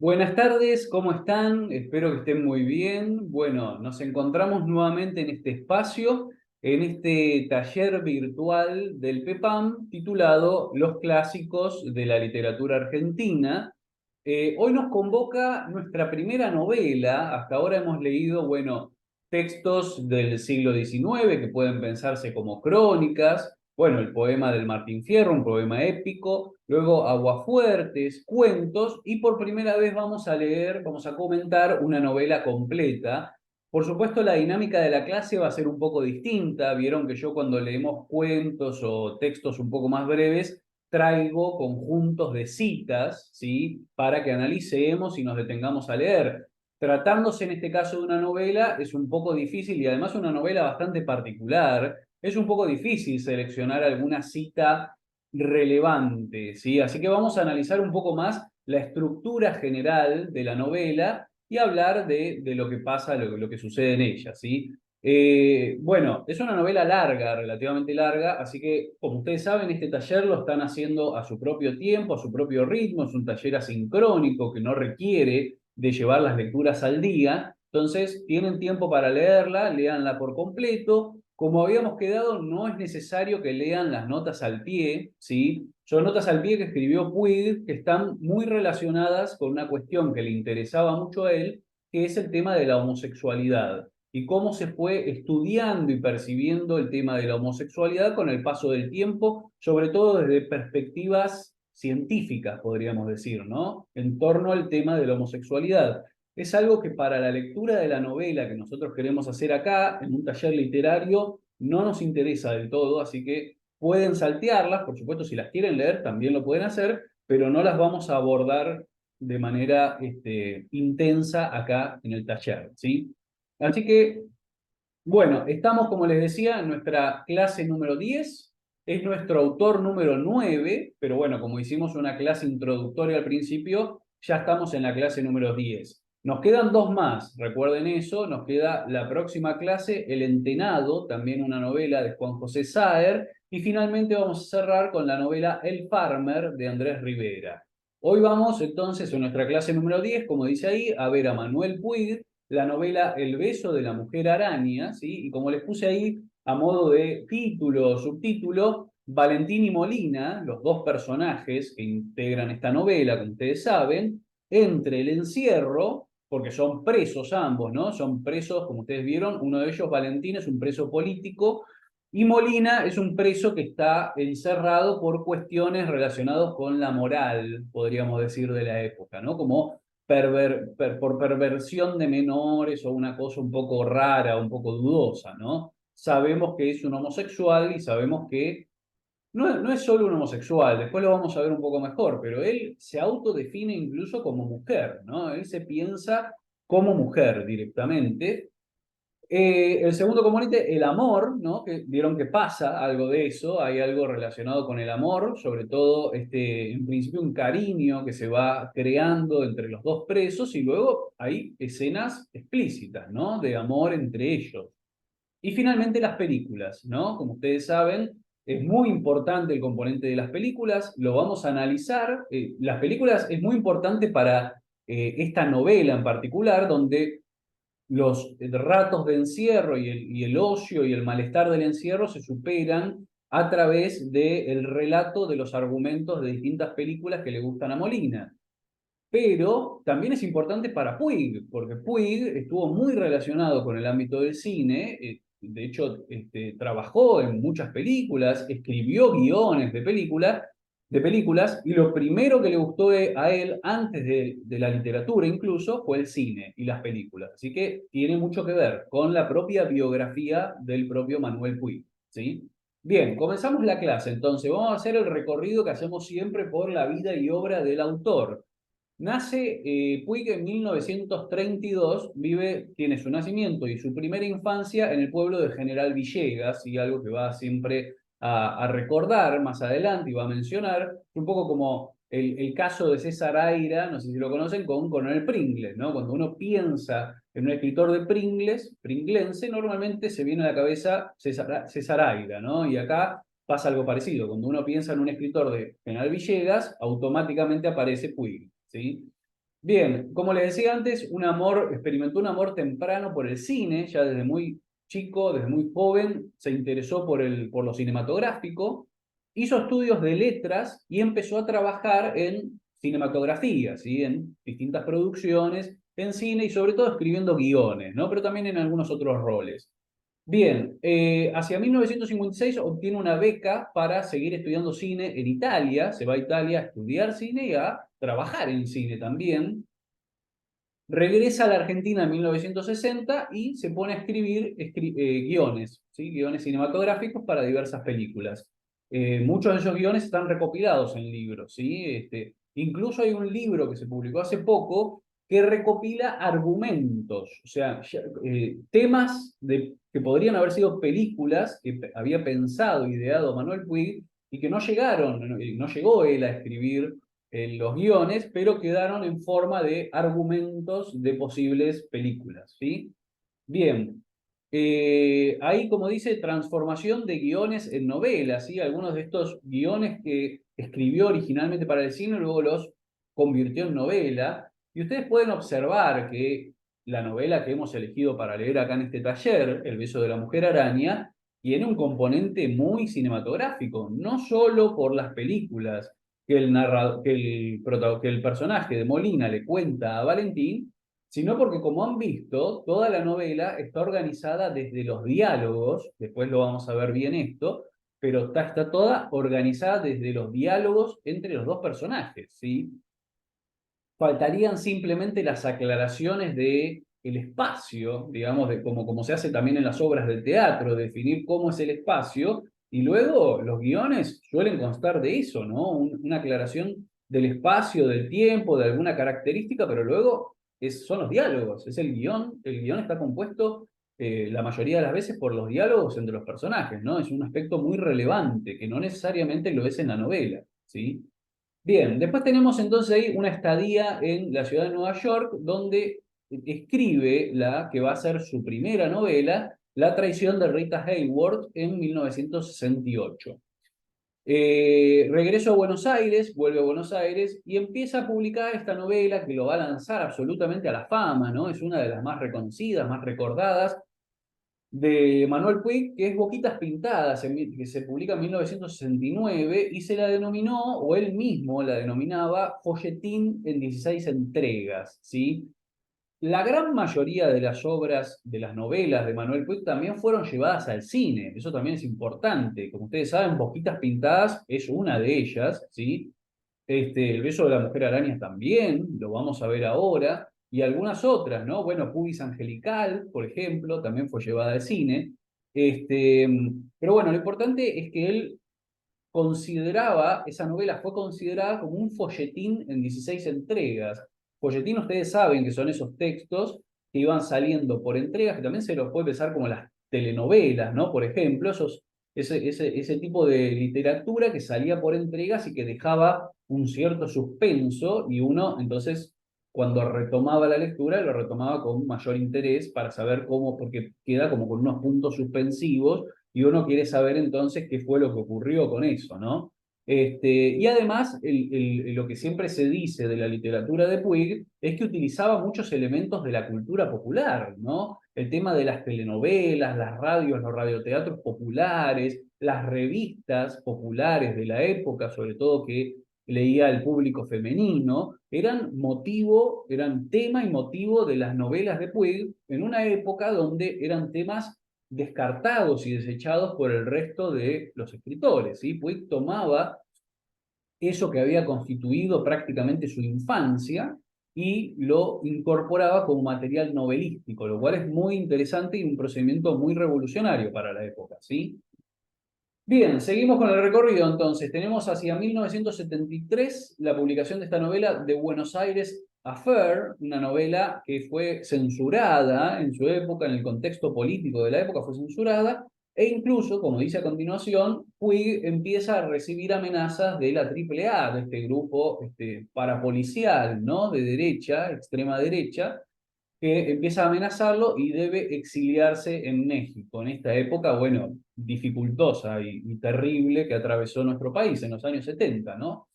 Buenas tardes, ¿cómo están? Espero que estén muy bien. Bueno, nos encontramos nuevamente en este espacio, en este taller virtual del PEPAM titulado Los clásicos de la literatura argentina. Hoy nos convoca nuestra primera novela. Hasta ahora hemos leído, bueno, textos del siglo XIX que pueden pensarse como crónicas. Bueno, el poema del Martín Fierro, un poema épico, luego Aguafuertes, cuentos, y por primera vez vamos a leer, vamos a comentar una novela completa. Por supuesto, la dinámica de la clase va a ser un poco distinta. Vieron que yo cuando leemos cuentos o textos un poco más breves, traigo conjuntos de citas, ¿sí? Para que analicemos y nos detengamos a leer. Tratándose en este caso de una novela, es un poco difícil y además una novela bastante particular. Es un poco difícil seleccionar alguna cita relevante, ¿sí? Así que vamos a analizar un poco más la estructura general de la novela y hablar de lo que pasa, lo que sucede en ella, ¿sí? Bueno, es una novela larga, relativamente larga, así que, como ustedes saben, este taller lo están haciendo a su propio tiempo, a su propio ritmo, es un taller asincrónico que no requiere de llevar las lecturas al día, entonces tienen tiempo para leerla, léanla por completo. Como habíamos quedado, no es necesario que lean las notas al pie, ¿sí? Son notas al pie que escribió Puig, que están muy relacionadas con una cuestión que le interesaba mucho a él, que es el tema de la homosexualidad y cómo se fue estudiando y percibiendo el tema de la homosexualidad con el paso del tiempo, sobre todo desde perspectivas científicas, podríamos decir, ¿no? En torno al tema de la homosexualidad. Es algo que para la lectura de la novela que nosotros queremos hacer acá, en un taller literario, no nos interesa del todo, así que pueden saltearlas, por supuesto, si las quieren leer, también lo pueden hacer, pero no las vamos a abordar de manera intensa acá en el taller, ¿sí? Así que, bueno, estamos, como les decía, en nuestra clase número 10. Es nuestro autor número 9, pero bueno, como hicimos una clase introductoria al principio, ya estamos en la clase número 10. Nos quedan dos más, recuerden eso, nos queda la próxima clase, El Entenado, también una novela de Juan José Saer, y finalmente vamos a cerrar con la novela El Farmer de Andrés Rivera. Hoy vamos entonces en nuestra clase número 10, como dice ahí, a ver a Manuel Puig, la novela El beso de la mujer araña, ¿sí? Y como les puse ahí a modo de título o subtítulo, Valentín y Molina, los dos personajes que integran esta novela, como ustedes saben, entre el encierro, porque son presos ambos, ¿no? Son presos, como ustedes vieron, uno de ellos, Valentín, es un preso político, y Molina es un preso que está encerrado por cuestiones relacionadas con la moral, podríamos decir, de la época, ¿no? Como por perversión de menores o una cosa un poco rara, un poco dudosa, ¿no? Sabemos que es un homosexual y sabemos que no es solo un homosexual, después lo vamos a ver un poco mejor, pero él se autodefine incluso como mujer, ¿no? Él se piensa como mujer directamente. El segundo componente, el amor, ¿no? Que vieron que pasa algo de eso, hay algo relacionado con el amor, sobre todo en principio un cariño que se va creando entre los dos presos y luego hay escenas explícitas, ¿no? De amor entre ellos. Y finalmente las películas, ¿no? Como ustedes saben, es muy importante el componente de las películas, lo vamos a analizar. Las películas es muy importante para esta novela en particular, donde los ratos de encierro y el ocio y el malestar del encierro se superan a través del relato de los argumentos de distintas películas que le gustan a Molina. Pero también es importante para Puig, porque Puig estuvo muy relacionado con el ámbito del cine, de hecho trabajó en muchas películas, escribió guiones de películas, y lo primero que le gustó a él, antes de la literatura incluso, fue el cine y las películas. Así que tiene mucho que ver con la propia biografía del propio Manuel Puig, ¿sí? Bien, comenzamos la clase entonces. Vamos a hacer el recorrido que hacemos siempre por la vida y obra del autor. Nace Puig en 1932, tiene su nacimiento y su primera infancia en el pueblo de General Villegas, y algo que va siempre a recordar más adelante y va a mencionar, un poco como el caso de César Aira, no sé si lo conocen, con Coronel Pringles, ¿no? Cuando uno piensa en un escritor de Pringles, pringlense, normalmente se viene a la cabeza César Aira, ¿no? Y acá pasa algo parecido. Cuando uno piensa en un escritor de General Villegas, automáticamente aparece Puig, ¿sí? Bien, como les decía antes, experimentó un amor temprano por el cine, ya desde muy chico, desde muy joven, se interesó por lo cinematográfico, hizo estudios de letras y empezó a trabajar en cinematografía, ¿sí? En distintas producciones, en cine y sobre todo escribiendo guiones, ¿no? Pero también en algunos otros roles. Bien, hacia 1956 obtiene una beca para seguir estudiando cine en Italia, se va a Italia a estudiar cine y a trabajar en cine también. Regresa a la Argentina en 1960 y se pone a escribir guiones, ¿sí? Guiones cinematográficos para diversas películas. Muchos de esos guiones están recopilados en libros, ¿sí? Incluso hay un libro que se publicó hace poco que recopila argumentos, o sea, temas que podrían haber sido películas que había pensado, ideado Manuel Puig y que no llegaron, no llegó él a escribir en los guiones, pero quedaron en forma de argumentos de posibles películas, ¿sí? Bien, hay, como dice, transformación de guiones en novelas, ¿sí? Algunos de estos guiones que escribió originalmente para el cine, luego los convirtió en novela, y ustedes pueden observar que la novela que hemos elegido para leer acá en este taller, El beso de la mujer araña, tiene un componente muy cinematográfico, no solo por las películas que el personaje de Molina le cuenta a Valentín, sino porque, como han visto, toda la novela está organizada desde los diálogos, después lo vamos a ver bien esto, pero está toda organizada desde los diálogos entre los dos personajes, ¿sí? Faltarían simplemente las aclaraciones de el espacio, digamos, de como se hace también en las obras del teatro, definir cómo es el espacio, y luego los guiones suelen constar de eso, ¿no? Una aclaración del espacio, del tiempo, de alguna característica, pero luego son los diálogos, es el guión está compuesto la mayoría de las veces por los diálogos entre los personajes, ¿no? Es un aspecto muy relevante, que no necesariamente lo es en la novela, ¿sí? Bien, después tenemos entonces ahí una estadía en la ciudad de Nueva York, donde escribe la que va a ser su primera novela, La traición de Rita Hayworth, en 1968. Regreso a Buenos Aires, vuelve a Buenos Aires y empieza a publicar esta novela que lo va a lanzar absolutamente a la fama, ¿no? Es una de las más reconocidas, más recordadas, de Manuel Puig, que es Boquitas Pintadas, que se publica en 1969 y se la denominó, o él mismo la denominaba, folletín en 16 entregas, ¿sí? La gran mayoría de las obras, de las novelas de Manuel Puig también fueron llevadas al cine, eso también es importante. Como ustedes saben, Boquitas Pintadas es una de ellas, ¿sí? El beso de la mujer araña también, lo vamos a ver ahora, y algunas otras, ¿no? Bueno, Pubis Angelical, por ejemplo, también fue llevada al cine. Este, pero bueno, lo importante es que él esa novela fue considerada como un folletín en 16 entregas. Folletín, ustedes saben que son esos textos que iban saliendo por entregas, que también se los puede pensar como las telenovelas, ¿no? Por ejemplo, ese tipo de literatura que salía por entregas y que dejaba un cierto suspenso y uno, entonces, cuando retomaba la lectura, lo retomaba con mayor interés para saber cómo, porque queda como con unos puntos suspensivos y uno quiere saber entonces qué fue lo que ocurrió con eso, ¿no? Y además, lo que siempre se dice de la literatura de Puig es que utilizaba muchos elementos de la cultura popular, ¿no? El tema de las telenovelas, las radios, los radioteatros populares, las revistas populares de la época, sobre todo que leía el público femenino, eran tema y motivo de las novelas de Puig en una época donde eran temas descartados y desechados por el resto de los escritores, ¿sí? Puig tomaba eso que había constituido prácticamente su infancia y lo incorporaba como material novelístico, lo cual es muy interesante y un procedimiento muy revolucionario para la época, ¿sí? Bien, seguimos con el recorrido entonces. Tenemos hacia 1973 la publicación de esta novela de Buenos Aires Affair, una novela que fue censurada en su época, en el contexto político de la época fue censurada, e incluso, como dice a continuación, Puig empieza a recibir amenazas de la AAA, de este grupo parapolicial, ¿no? De derecha, extrema derecha, que empieza a amenazarlo y debe exiliarse en México, en esta época, bueno, dificultosa y terrible que atravesó nuestro país en los años 70, ¿no?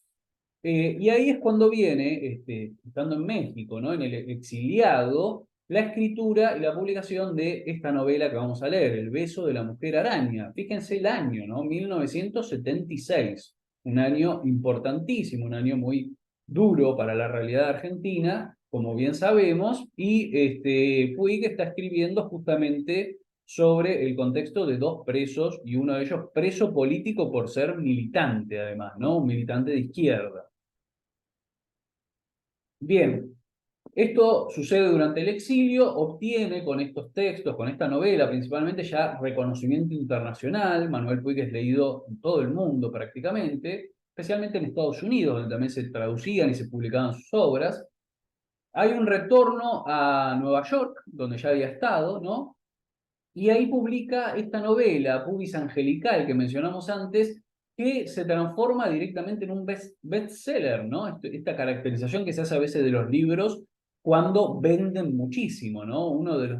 Y ahí es cuando viene, estando en México, ¿no? En el exiliado, la escritura y la publicación de esta novela que vamos a leer, El beso de la mujer araña. Fíjense el año, ¿no? 1976, un año importantísimo, un año muy duro para la realidad argentina, como bien sabemos, y Puig está escribiendo justamente sobre el contexto de dos presos, y uno de ellos preso político por ser militante, además, ¿no? Un militante de izquierda. Bien, esto sucede durante el exilio, obtiene con estos textos, con esta novela principalmente ya reconocimiento internacional. Manuel Puig es leído en todo el mundo prácticamente, especialmente en Estados Unidos, donde también se traducían y se publicaban sus obras. Hay un retorno a Nueva York, donde ya había estado, ¿no? Y ahí publica esta novela, Pubis Angelical, que mencionamos antes, que se transforma directamente en un bestseller, ¿no? Esta caracterización que se hace a veces de los libros cuando venden muchísimo, ¿no? Uno de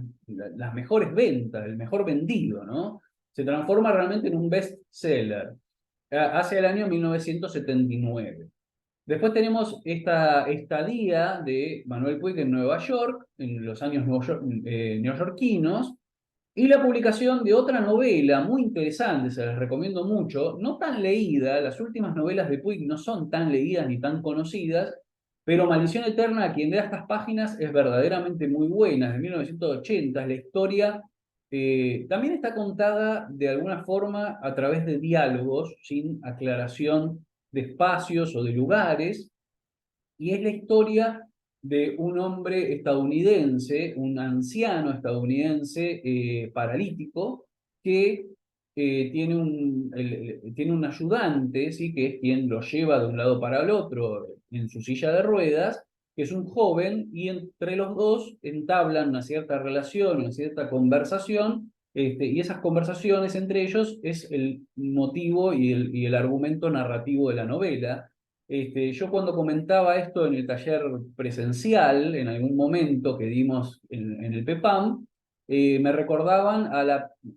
las mejores ventas, el mejor vendido, ¿no? Se transforma realmente en un bestseller hacia el año 1979. Después tenemos esta estadía de Manuel Puig en Nueva York, en los años neoyorquinos, y la publicación de otra novela muy interesante, se las recomiendo mucho, no tan leída, las últimas novelas de Puig no son tan leídas ni tan conocidas, pero Maldición Eterna, a quien lea estas páginas, es verdaderamente muy buena, es de 1980, la historia también está contada de alguna forma a través de diálogos, sin aclaración de espacios o de lugares, y es la historia de un hombre estadounidense, un anciano estadounidense paralítico, que tiene un ayudante, ¿sí? Que es quien lo lleva de un lado para el otro en su silla de ruedas, que es un joven, y entre los dos entablan una cierta relación, una cierta conversación, y esas conversaciones entre ellos es el motivo y el argumento narrativo de la novela. Yo cuando comentaba esto en el taller presencial, en algún momento que dimos en el PEPAM, me recordaban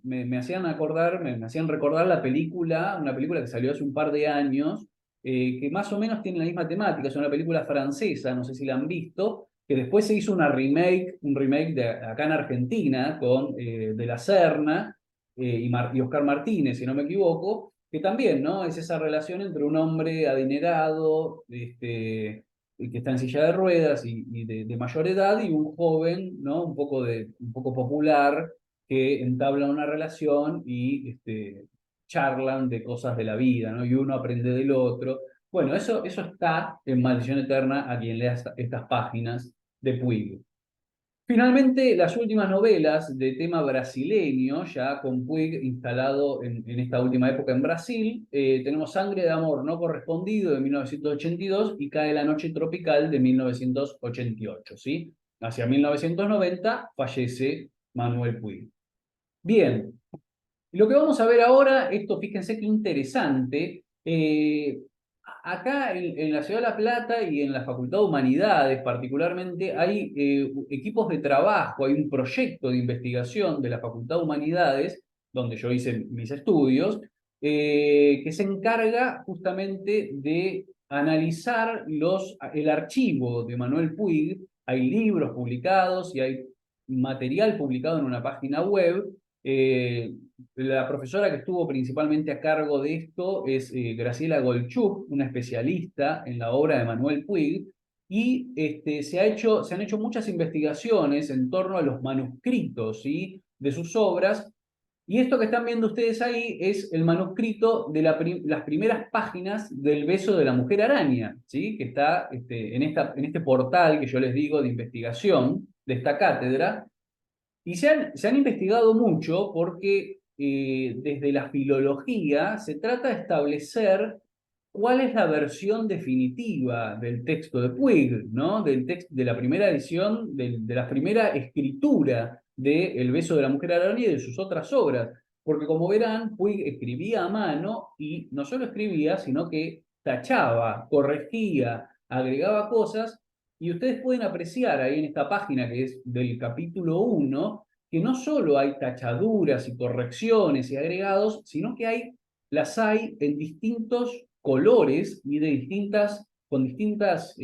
me hacían acordar, me hacían recordar la película, una película que salió hace un par de años, que más o menos tiene la misma temática, es una película francesa, no sé si la han visto, que después se hizo un remake de acá en Argentina, con De la Serna y Oscar Martínez, si no me equivoco, que también, ¿no? Es esa relación entre un hombre adinerado, que está en silla de ruedas y de mayor edad, y un joven, ¿no? Un poco popular, que entabla una relación y charlan de cosas de la vida, ¿no? Y uno aprende del otro. Bueno, eso está en Maldición Eterna, a quien lea estas páginas de Puig. Finalmente, las últimas novelas de tema brasileño, ya con Puig instalado en esta última época en Brasil, tenemos Sangre de Amor no correspondido de 1982 y Cae la Noche Tropical de 1988, ¿sí? Hacia 1990 fallece Manuel Puig. Bien, lo que vamos a ver ahora, esto fíjense qué interesante, acá en la Ciudad de La Plata y en la Facultad de Humanidades particularmente hay equipos de trabajo, hay un proyecto de investigación de la Facultad de Humanidades, donde yo hice mis estudios, que se encarga justamente de analizar el archivo de Manuel Puig. Hay libros publicados y hay material publicado en una página web. eh, la profesora que estuvo principalmente a cargo de esto es Graciela Golchuk, una especialista en la obra de Manuel Puig, y se han hecho muchas investigaciones en torno a los manuscritos, ¿sí? De sus obras, y esto que están viendo ustedes ahí es el manuscrito de las primeras páginas del Beso de la Mujer Araña, ¿sí? Que está en este portal que yo les digo de investigación de esta cátedra, y se han investigado mucho porque desde la filología se trata de establecer cuál es la versión definitiva del texto de Puig, ¿no? De la primera edición, de la primera escritura de El beso de la mujer araña y de sus otras obras. Porque como verán, Puig escribía a mano y no solo escribía, sino que tachaba, corregía, agregaba cosas, y ustedes pueden apreciar ahí en esta página que es del capítulo 1, que no solo hay tachaduras y correcciones y agregados, sino que las hay en distintos colores y de distintas con distintas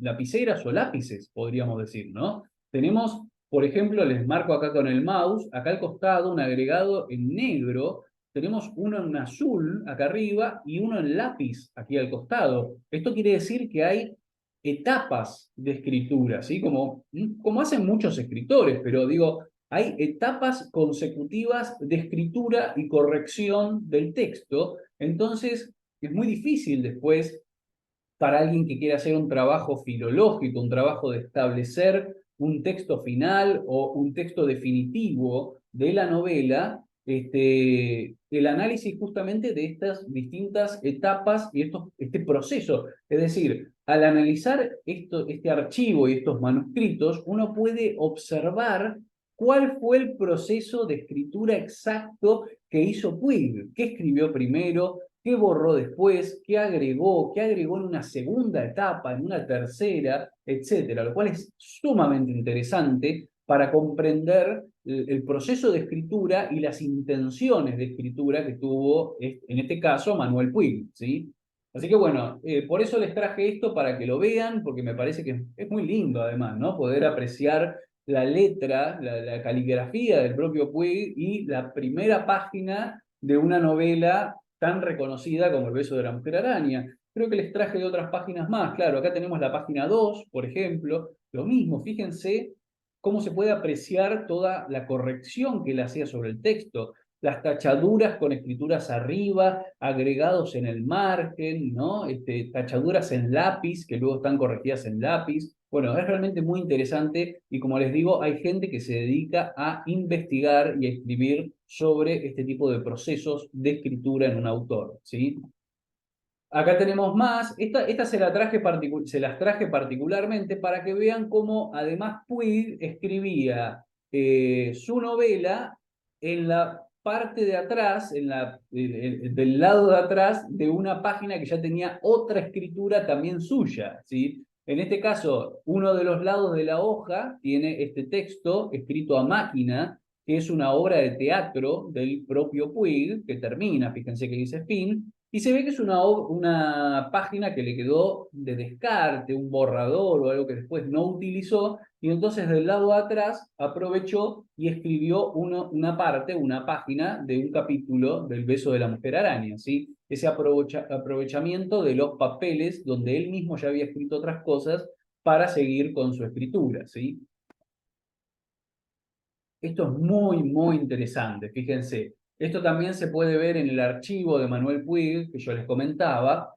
lapiceras o lápices, podríamos decir, ¿no? Tenemos, por ejemplo, les marco acá con el mouse, acá al costado un agregado en negro, tenemos uno en azul acá arriba y uno en lápiz aquí al costado. Esto quiere decir que hay etapas de escritura, ¿sí? Como hacen muchos escritores, pero digo, hay etapas consecutivas de escritura y corrección del texto, entonces es muy difícil después para alguien que quiera hacer un trabajo filológico, un trabajo de establecer un texto final o un texto definitivo de la novela, el análisis justamente de estas distintas etapas y este proceso. Es decir, al analizar este archivo y estos manuscritos, uno puede observar cuál fue el proceso de escritura exacto que hizo Puig, qué escribió primero, qué borró después, qué agregó en una segunda etapa, en una tercera, etcétera, lo cual es sumamente interesante para comprender el proceso de escritura y las intenciones de escritura que tuvo, en este caso, Manuel Puig, ¿sí? Así que bueno, por eso les traje esto para que lo vean, porque me parece que es muy lindo además, ¿no? Poder apreciar la letra, la caligrafía del propio Puig y la primera página de una novela tan reconocida como El beso de la mujer araña. Creo que les traje de otras páginas más, claro, acá tenemos la página 2, por ejemplo, lo mismo, fíjense cómo se puede apreciar toda la corrección que él hacía sobre el texto, las tachaduras con escrituras arriba, agregados en el margen, ¿no? Tachaduras en lápiz, que luego están corregidas en lápiz. Bueno, es realmente muy interesante y como les digo, hay gente que se dedica a investigar y a escribir sobre este tipo de procesos de escritura en un autor, ¿sí? Acá tenemos más. Esta se las traje particularmente para que vean cómo además Puig escribía su novela en la parte de atrás, del lado de atrás de una página que ya tenía otra escritura también suya, ¿sí? En este caso, uno de los lados de la hoja tiene este texto escrito a máquina, que es una obra de teatro del propio Puig, que termina, fíjense que dice fin, y se ve que es una página que le quedó de descarte, un borrador o algo que después no utilizó, y entonces del lado de atrás aprovechó y escribió una página de un capítulo del beso de la mujer araña, ¿sí? Ese aprovechamiento de los papeles donde él mismo ya había escrito otras cosas para seguir con su escritura, ¿sí? Esto es muy, muy interesante, fíjense. Esto también se puede ver en el archivo de Manuel Puig, que yo les comentaba,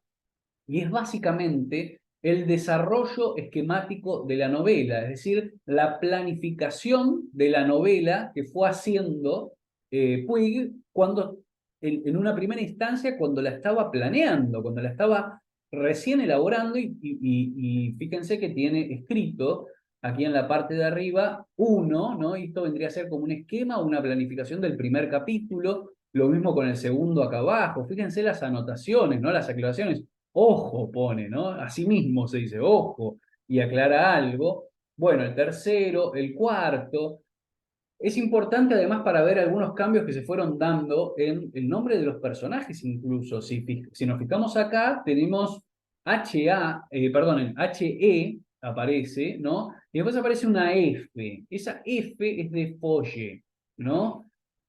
y es básicamente el desarrollo esquemático de la novela, es decir, la planificación de la novela que fue haciendo Puig en una primera instancia, cuando la estaba planeando, cuando la estaba recién elaborando, y fíjense que tiene escrito aquí en la parte de arriba uno, ¿no? Y esto vendría a ser como un esquema, una planificación del primer capítulo, lo mismo con el segundo acá abajo, fíjense las anotaciones, ¿no? Las aclaraciones, ojo pone, ¿no? Así mismo se dice, ojo, y aclara algo. Bueno, el tercero, el cuarto. Es importante además para ver algunos cambios que se fueron dando en el nombre de los personajes incluso. Si nos fijamos acá, tenemos perdón, en HE aparece, ¿no? Y después aparece una F. Esa F es de Folle, ¿no?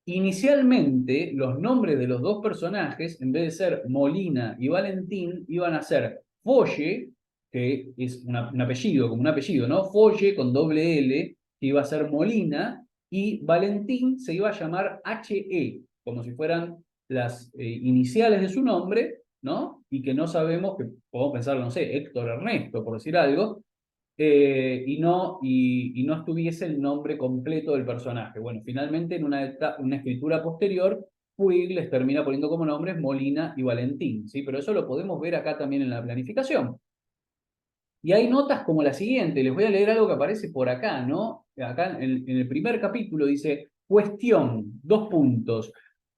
Inicialmente, los nombres de los dos personajes, en vez de ser Molina y Valentín, iban a ser Folle, que es un apellido, como un apellido, ¿no? Folle con doble L, que iba a ser Molina, y Valentín se iba a llamar HE, como si fueran las iniciales de su nombre, ¿no? Y que no sabemos, que podemos pensar, no sé, Héctor Ernesto, por decir algo, y no estuviese el nombre completo del personaje. Bueno, finalmente en una escritura posterior, Puig les termina poniendo como nombres Molina y Valentín, ¿sí? Pero eso lo podemos ver acá también en la planificación. Y hay notas como la siguiente, les voy a leer algo que aparece por acá, ¿no? Acá en el primer capítulo dice, cuestión, dos puntos.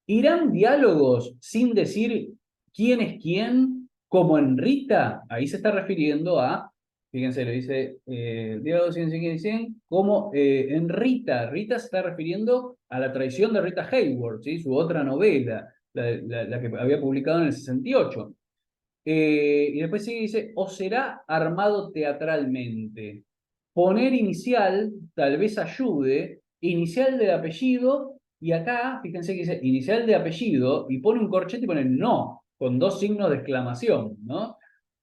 ¿Irán diálogos sin decir quién es quién, como en Rita? Ahí se está refiriendo a, fíjense, le dice, diálogos sin decir quién es quién, como en Rita. Rita se está refiriendo a la traición de Rita Hayworth, ¿sí? Su otra novela, la que había publicado en el 68. Y después sigue y dice, o será armado teatralmente. Poner inicial tal vez ayude, inicial del apellido, y acá, fíjense que dice inicial de apellido, y pone un corchete y pone no, con dos signos de exclamación, ¿no?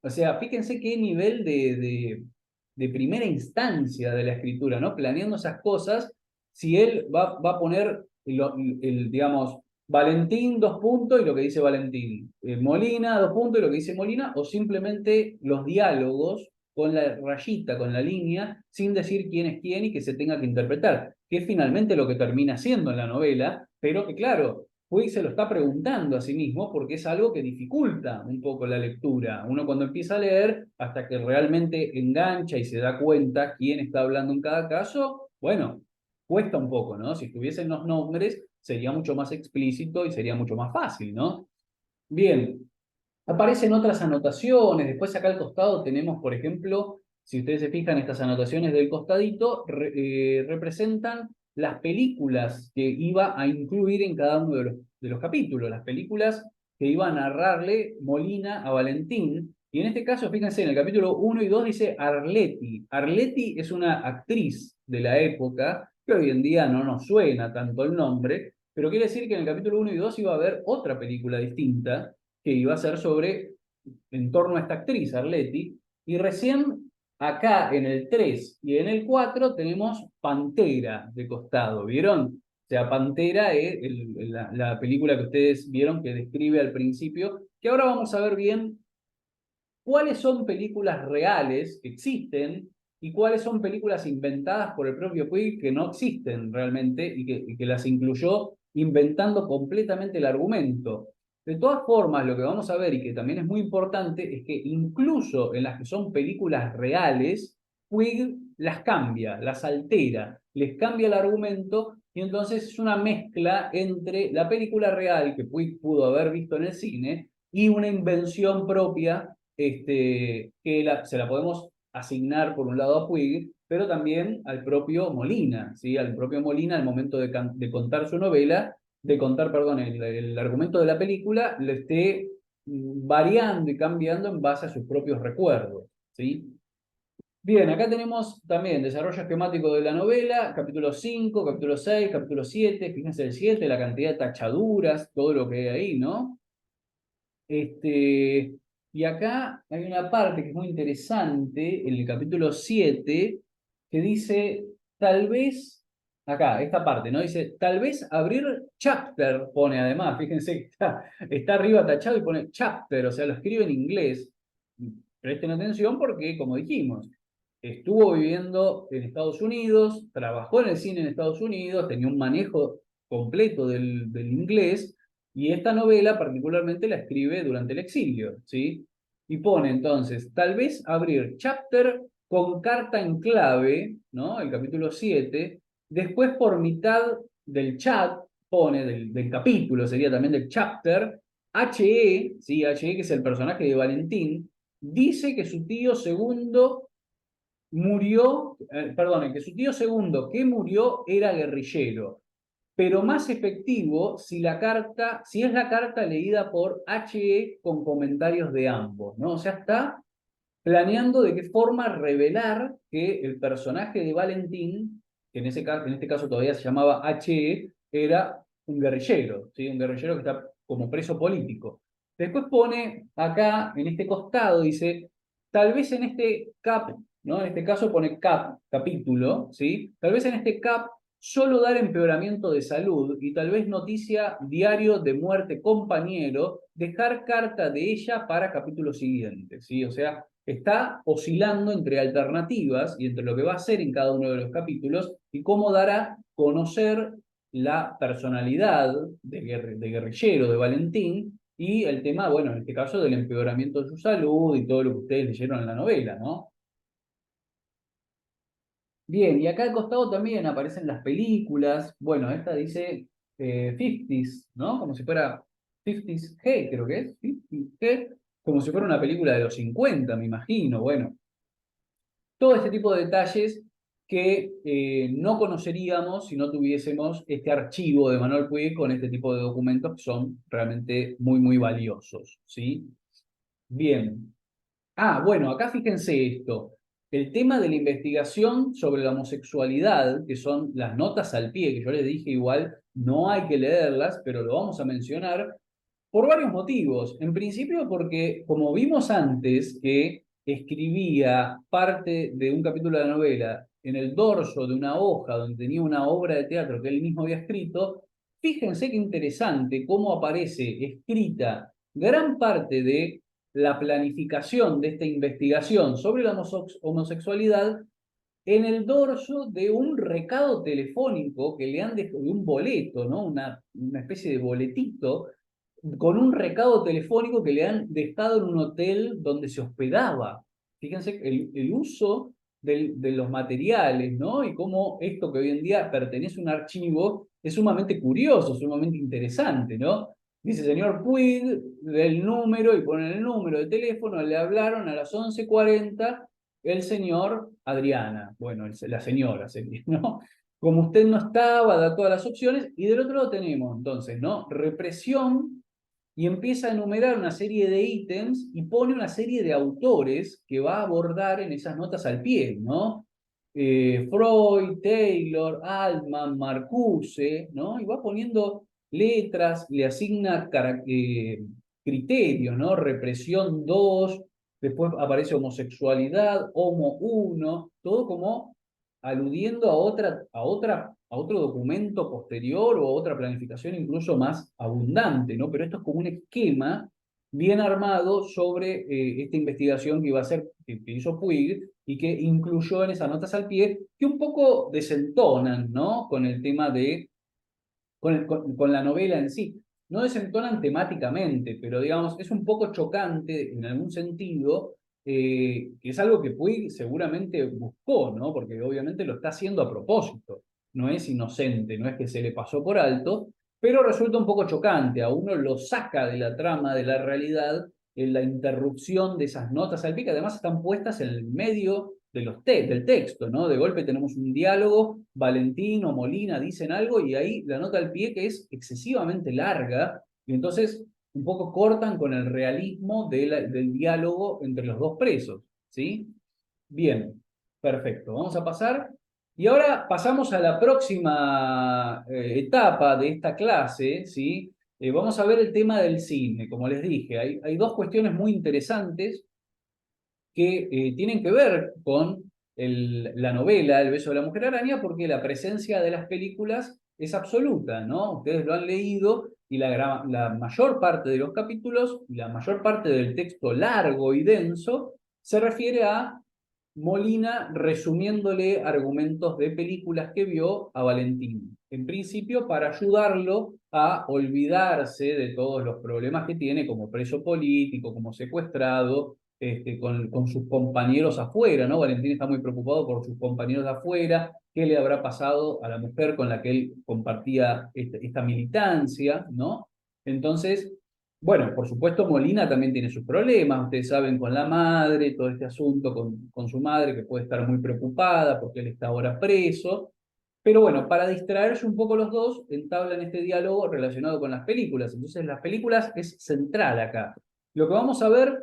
O sea, fíjense qué nivel de primera instancia de la escritura, ¿no? Planeando esas cosas, si él va a poner, digamos, Valentín, dos puntos, y lo que dice Valentín. Molina, dos puntos, y lo que dice Molina, o simplemente los diálogos con la rayita, con la línea, sin decir quién es quién y que se tenga que interpretar, que es finalmente lo que termina siendo en la novela, pero que claro, Puig se lo está preguntando a sí mismo porque es algo que dificulta un poco la lectura. Uno cuando empieza a leer, hasta que realmente engancha y se da cuenta quién está hablando en cada caso, bueno, cuesta un poco, ¿no? Si estuviesen los nombres, sería mucho más explícito y sería mucho más fácil, ¿no? Bien, aparecen otras anotaciones, después acá al costado tenemos, por ejemplo, si ustedes se fijan, estas anotaciones del costadito representan las películas que iba a incluir en cada uno de los capítulos, las películas que iba a narrarle Molina a Valentín. Y en este caso, fíjense, en el capítulo 1 y 2 dice Arletty. Arletty es una actriz de la época, que hoy en día no nos suena tanto el nombre, pero quiere decir que en el capítulo 1 y 2 iba a haber otra película distinta que iba a ser sobre, en torno a esta actriz, Arletty, y recién acá en el 3 y en el 4 tenemos Pantera de costado, ¿vieron? O sea, Pantera es la película que ustedes vieron que describe al principio, que ahora vamos a ver bien cuáles son películas reales que existen y cuáles son películas inventadas por el propio Puig que no existen realmente y que las incluyó inventando completamente el argumento. De todas formas, lo que vamos a ver y que también es muy importante es que incluso en las que son películas reales, Puig las cambia, las altera, les cambia el argumento y entonces es una mezcla entre la película real que Puig pudo haber visto en el cine y una invención propia se la podemos asignar por un lado a Puig, pero también al propio Molina, ¿sí? Al propio Molina al momento de contar su novela, de contar, perdón, el argumento de la película, lo esté variando y cambiando en base a sus propios recuerdos, ¿sí? Bien, acá tenemos también desarrollo esquemático de la novela, capítulo 5, capítulo 6, capítulo 7, fíjense el 7, la cantidad de tachaduras, todo lo que hay ahí, ¿no? Y acá hay una parte que es muy interesante, en el capítulo 7 que dice, tal vez, acá, esta parte, ¿no? Dice, tal vez abrir chapter, pone además, fíjense que está arriba tachado y pone chapter, o sea, lo escribe en inglés. Presten atención porque, como dijimos, estuvo viviendo en Estados Unidos, trabajó en el cine en Estados Unidos, tenía un manejo completo del inglés, y esta novela particularmente la escribe durante el exilio, ¿sí? Y pone entonces, tal vez abrir chapter con carta en clave, ¿no? El capítulo 7 después por mitad del chat, pone del capítulo, sería también del chapter, HE, ¿sí? HE, que es el personaje de Valentín, dice que su tío segundo murió, perdón, que su tío segundo que murió era guerrillero, pero más efectivo si es la carta leída por HE con comentarios de ambos, ¿no? O sea, está planeando de qué forma revelar que el personaje de Valentín, que en este caso todavía se llamaba HE, era un guerrillero, ¿sí? Un guerrillero que está como preso político. Después pone acá, en este costado, dice, tal vez en este cap, ¿no? En este caso pone cap, capítulo, ¿sí? Tal vez en este cap solo dar empeoramiento de salud y tal vez noticia diario de muerte compañero, dejar carta de ella para capítulo siguiente, ¿sí? O sea, está oscilando entre alternativas y entre lo que va a hacer en cada uno de los capítulos y cómo dará a conocer la personalidad de guerrillero de Valentín y el tema, bueno, en este caso del empeoramiento de su salud y todo lo que ustedes leyeron en la novela, ¿no? Bien, y acá al costado también aparecen las películas. Bueno, esta dice 50s, ¿no? Como si fuera 50s G, creo que es. 50s G, como si fuera una película de los 50, me imagino. Bueno, todo este tipo de detalles que no conoceríamos si no tuviésemos este archivo de Manuel Puig con este tipo de documentos que son realmente muy, muy valiosos, ¿sí? Bien. Ah, bueno, acá fíjense esto. El tema de la investigación sobre la homosexualidad, que son las notas al pie, que yo les dije igual, no hay que leerlas, pero lo vamos a mencionar por varios motivos. En principio porque, como vimos antes, que escribía parte de un capítulo de la novela en el dorso de una hoja donde tenía una obra de teatro que él mismo había escrito, fíjense qué interesante cómo aparece escrita gran parte de la planificación de esta investigación sobre la homosexualidad en el dorso de un recado telefónico que le han dejado, de un boleto, ¿no? Una especie de boletito con un recado telefónico que le han dejado en un hotel donde se hospedaba. Fíjense el uso de los materiales, ¿no? Y cómo esto que hoy en día pertenece a un archivo es sumamente curioso, sumamente interesante, ¿no? Dice, señor Puig, del número y ponen el número de teléfono, le hablaron a las 11:40 el señor Adriana, bueno, la señora sería, ¿no? Como usted no estaba, da todas las opciones, y del otro lado tenemos, entonces, ¿no? Represión, y empieza a enumerar una serie de ítems y pone una serie de autores que va a abordar en esas notas al pie, ¿no? Freud, Taylor, Altman, Marcuse, ¿no? Y va poniendo letras, le asigna criterios, ¿no? Represión 2, después aparece homosexualidad, homo 1, todo como aludiendo a otro documento posterior o a otra planificación incluso más abundante, ¿no? Pero esto es como un esquema bien armado sobre esta investigación que iba a hacer, que hizo Puig y que incluyó en esas notas al pie, que un poco desentonan, ¿no? Con el tema de con la novela en sí. No desentonan temáticamente, pero digamos, es un poco chocante en algún sentido, que es algo que Puig seguramente buscó, ¿no? Porque obviamente lo está haciendo a propósito, no es inocente, no es que se le pasó por alto, pero resulta un poco chocante, a uno lo saca de la trama, de la realidad, en la interrupción de esas notas al pie, que además están puestas en el medio de del texto, ¿no? De golpe tenemos un diálogo, Valentín o Molina dicen algo y ahí la nota al pie que es excesivamente larga y entonces un poco cortan con el realismo del diálogo entre los dos presos, ¿sí? Bien, perfecto. Vamos a pasar. Y ahora pasamos a la próxima etapa de esta clase, ¿sí? Vamos a ver el tema del cine. Como les dije, hay dos cuestiones muy interesantes que tienen que ver con la novela El beso de la mujer araña, porque la presencia de las películas es absoluta, ¿no? Ustedes lo han leído y la mayor parte de los capítulos y la mayor parte del texto largo y denso se refiere a Molina resumiéndole argumentos de películas que vio a Valentín. En principio, para ayudarlo a olvidarse de todos los problemas que tiene como preso político, como secuestrado, con sus compañeros afuera, ¿no? Valentín está muy preocupado por sus compañeros de afuera, qué le habrá pasado a la mujer con la que él compartía esta militancia, ¿no? Entonces, bueno, por supuesto, Molina también tiene sus problemas, ustedes saben, con la madre, todo este asunto con su madre, que puede estar muy preocupada porque él está ahora preso. Pero bueno, para distraerse un poco los dos, entablan este diálogo relacionado con las películas. Entonces, las películas es central acá. Lo que vamos a ver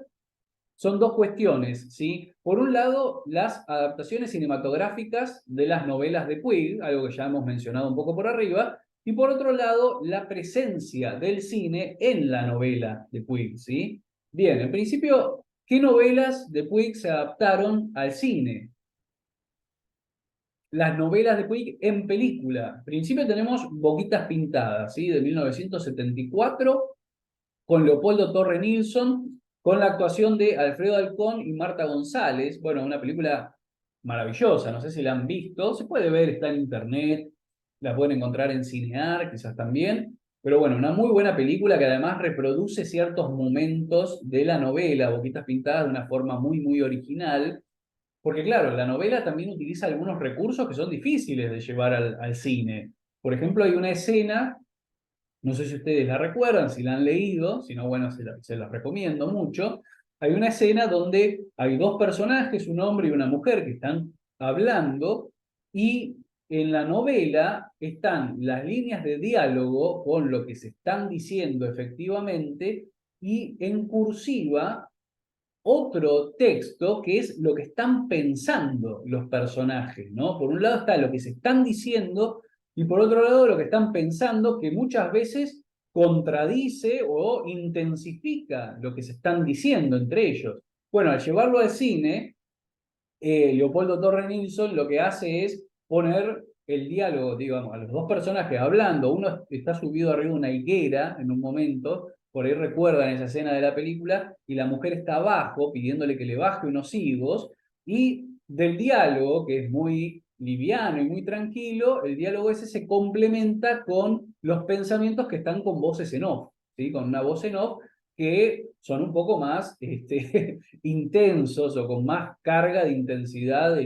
son dos cuestiones, ¿sí? Por un lado, las adaptaciones cinematográficas de las novelas de Puig, algo que ya hemos mencionado un poco por arriba, y por otro lado, la presencia del cine en la novela de Puig, ¿sí? Bien, en principio, ¿qué novelas de Puig se adaptaron al cine? Las novelas de Puig en película. En principio tenemos Boquitas Pintadas, ¿sí? De 1974 con Leopoldo Torre Nilsson, con la actuación de Alfredo Alcón y Marta González. Bueno, una película maravillosa, no sé si la han visto, se puede ver, está en internet, la pueden encontrar en Cinear, quizás también. Pero bueno, una muy buena película que además reproduce ciertos momentos de la novela, Boquitas Pintadas, de una forma muy, muy original. Porque claro, la novela también utiliza algunos recursos que son difíciles de llevar al cine. Por ejemplo, hay una escena, no sé si ustedes la recuerdan, si la han leído, si no, bueno, se las recomiendo mucho. Hay una escena donde hay dos personajes, un hombre y una mujer, que están hablando y en la novela están las líneas de diálogo con lo que se están diciendo efectivamente y en cursiva otro texto que es lo que están pensando los personajes, ¿no? Por un lado está lo que se están diciendo y por otro lado lo que están pensando, que muchas veces contradice o intensifica lo que se están diciendo entre ellos. Bueno, al llevarlo al cine, Leopoldo Torre Nilsson lo que hace es poner el diálogo, digamos, a los dos personajes hablando. Uno está subido arriba de una higuera en un momento, por ahí recuerdan esa escena de la película, y la mujer está abajo pidiéndole que le baje unos higos, y del diálogo, que es muy liviano y muy tranquilo, el diálogo ese se complementa con los pensamientos que están con voces en off, ¿sí? Con una voz en off que son un poco más intensos o con más carga de intensidad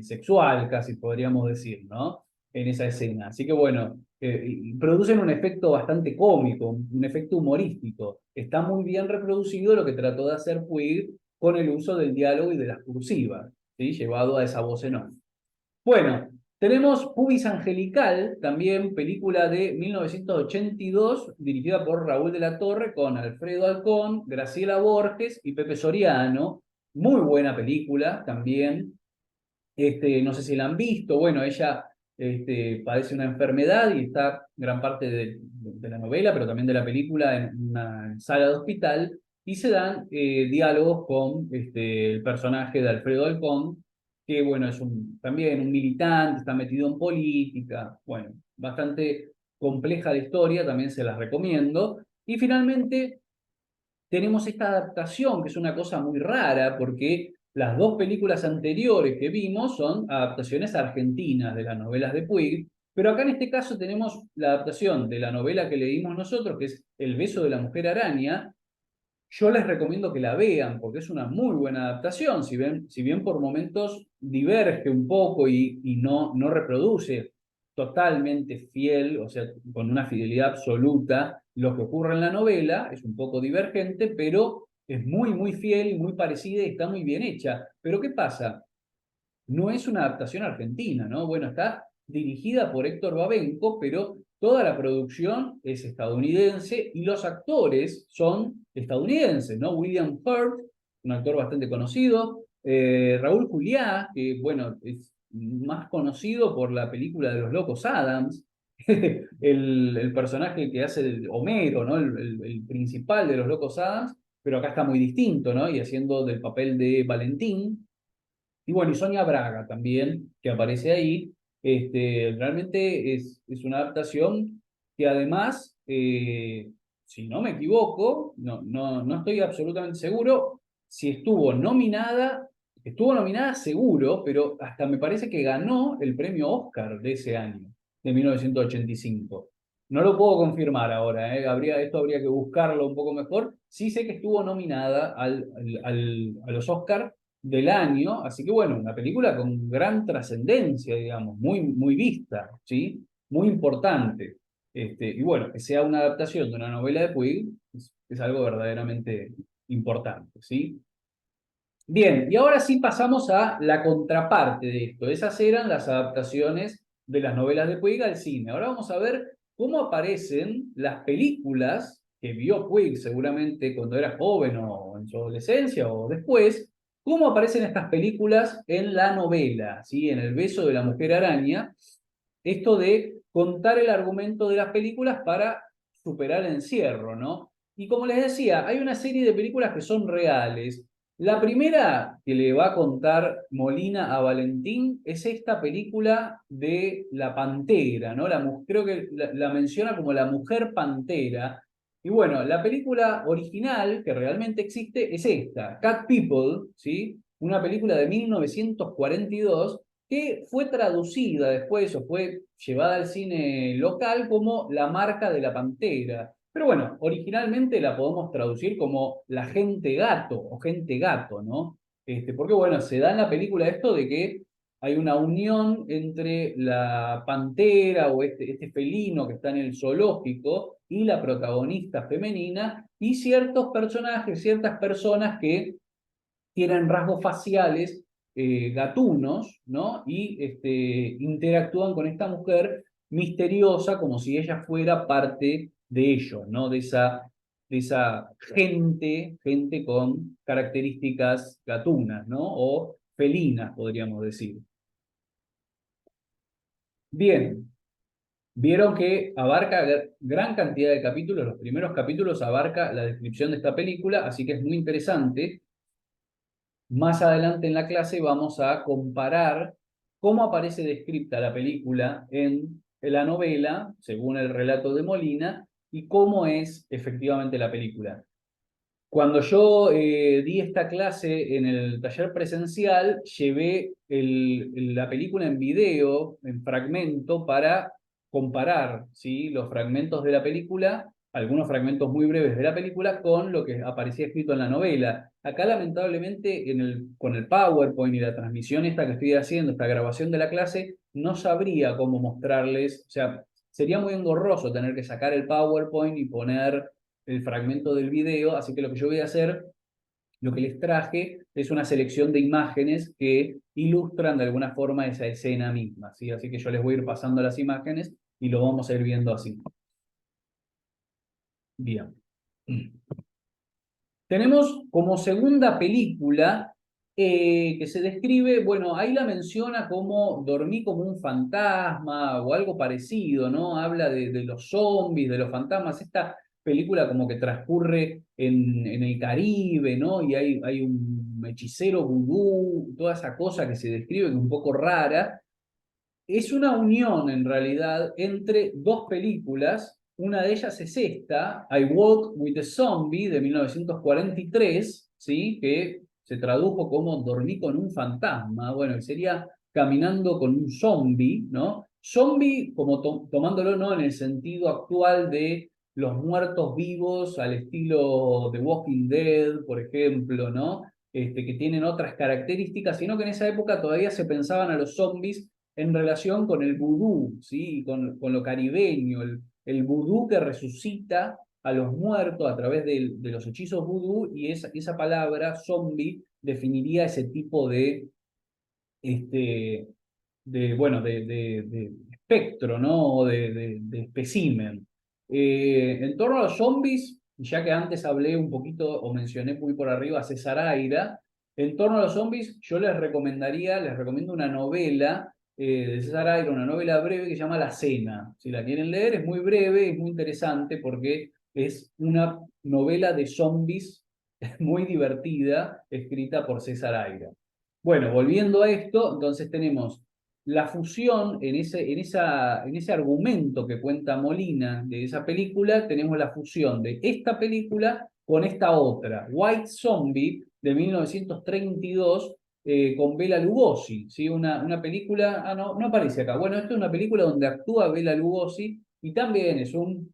sexual, casi podríamos decir, ¿no? En esa escena. Así que bueno, producen un efecto bastante cómico, un efecto humorístico. Está muy bien reproducido lo que trató de hacer Puig con el uso del diálogo y de las cursivas, ¿sí? Llevado a esa voz en off. Bueno, tenemos Pubis Angelical, también película de 1982, dirigida por Raúl de la Torre, con Alfredo Alcón, Graciela Borges y Pepe Soriano. Muy buena película también. No sé si la han visto. Bueno, ella padece una enfermedad y está gran parte de la novela, pero también de la película, en una sala de hospital, y se dan diálogos con el personaje de Alfredo Alcón, que bueno, es también un militante, está metido en política, bueno, bastante compleja la historia, también se las recomiendo. Y finalmente tenemos esta adaptación, que es una cosa muy rara, porque las dos películas anteriores que vimos son adaptaciones argentinas de las novelas de Puig, pero acá en este caso tenemos la adaptación de la novela que leímos nosotros, que es El beso de la mujer araña. Yo les recomiendo que la vean porque es una muy buena adaptación, si bien por momentos diverge un poco y no reproduce totalmente fiel, o sea, con una fidelidad absoluta, lo que ocurre en la novela, es un poco divergente, pero es muy fiel, muy parecida y está muy bien hecha. Pero ¿qué pasa? No es una adaptación argentina, ¿no? Bueno, está dirigida por Héctor Babenco, pero toda la producción es estadounidense y los actores son estadounidenses, ¿no? William Hurt, un actor bastante conocido, Raúl Juliá, que, bueno, es más conocido por la película de los Locos Adams, el personaje que hace Homero, ¿no? El principal de los Locos Adams, pero acá está muy distinto, ¿no? Y haciendo del papel de Valentín. Y bueno, y Sonia Braga también, que aparece ahí. Realmente es una adaptación que además, si no me equivoco, no estoy absolutamente seguro si estuvo nominada seguro, pero hasta me parece que ganó el premio Oscar de ese año, de 1985. No lo puedo confirmar ahora, ¿eh? Esto habría que buscarlo un poco mejor. Sí sé que estuvo nominada a los Oscars del año, así que bueno, una película con gran trascendencia, digamos, muy vista, ¿sí? Muy importante. Y bueno, que sea una adaptación de una novela de Puig es algo verdaderamente importante, ¿sí? Bien, y ahora sí pasamos a la contraparte de esto. Esas eran las adaptaciones de las novelas de Puig al cine. Ahora vamos a ver cómo aparecen las películas que vio Puig seguramente cuando era joven o en su adolescencia o después, cómo aparecen estas películas en la novela, ¿sí? En El beso de la mujer araña, esto de contar el argumento de las películas para superar el encierro, ¿no? Y como les decía, hay una serie de películas que son reales. La primera que le va a contar Molina a Valentín es esta película de La Pantera, ¿no? Creo que la menciona como la Mujer Pantera. Y bueno, la película original que realmente existe es esta, Cat People, ¿sí? Una película de 1942 que fue traducida después o fue llevada al cine local como La marca de la pantera. Pero bueno, originalmente la podemos traducir como La gente gato o gente gato, ¿no? Porque bueno, se da en la película esto de que hay una unión entre la pantera o este felino que está en el zoológico y la protagonista femenina y ciertos personajes, ciertas personas que tienen rasgos faciales gatunos, ¿no? Y interactúan con esta mujer misteriosa como si ella fuera parte de ellos, ¿no? de esa gente con características gatunas, ¿no? O felinas, podríamos decir. Bien, vieron que abarca gran cantidad de capítulos, los primeros capítulos abarca la descripción de esta película, así que es muy interesante. Más adelante en la clase vamos a comparar cómo aparece descrita la película en la novela, según el relato de Molina, y cómo es efectivamente la película. Cuando yo di esta clase en el taller presencial, llevé la película en video, en fragmento, para comparar, ¿sí?, los fragmentos de la película, algunos fragmentos muy breves de la película, con lo que aparecía escrito en la novela. Acá, lamentablemente, con el PowerPoint y la transmisión esta que estoy haciendo, esta grabación de la clase, no sabría cómo mostrarles, o sea, sería muy engorroso tener que sacar el PowerPoint y poner el fragmento del video, así que lo que yo voy a hacer, lo que les traje, es una selección de imágenes que ilustran de alguna forma esa escena misma, ¿sí? Así que yo les voy a ir pasando las imágenes y lo vamos a ir viendo así. Bien. Tenemos como segunda película que se describe, bueno, ahí la menciona como dormí como un fantasma o algo parecido, ¿no? Habla de los zombies, de los fantasmas. Esta película como que transcurre en el Caribe, ¿no? Y hay un hechicero vudú, toda esa cosa que se describe que es un poco rara. Es una unión, en realidad, entre dos películas. Una de ellas es esta, I Walk with a Zombie, de 1943, ¿sí?, que se tradujo como Dormí con un fantasma. Bueno, y sería Caminando con un zombie, ¿no? Zombie, como tomándolo, ¿no?, en el sentido actual de los muertos vivos, al estilo The Walking Dead, por ejemplo, ¿no? Que tienen otras características, sino que en esa época todavía se pensaban a los zombies en relación con el vudú, ¿sí?, con lo caribeño, el vudú que resucita a los muertos a través de los hechizos vudú, y esa palabra, zombie, definiría ese tipo este, bueno, de espectro, ¿no? O de espécimen. En torno a los zombies, ya que antes hablé un poquito o mencioné muy por arriba a César Aira, en torno a los zombies yo les recomiendo una novela de César Aira, una novela breve que se llama La Cena. Si la quieren leer, es muy breve, es muy interesante porque es una novela de zombies muy divertida, escrita por César Aira. Bueno, volviendo a esto, entonces tenemos la fusión en ese argumento que cuenta Molina de esa película, tenemos la fusión de esta película con esta otra, White Zombie, de 1932, con Bela Lugosi, ¿sí? Una película, no, no aparece acá. Bueno, esto es una película donde actúa Bela Lugosi y también es un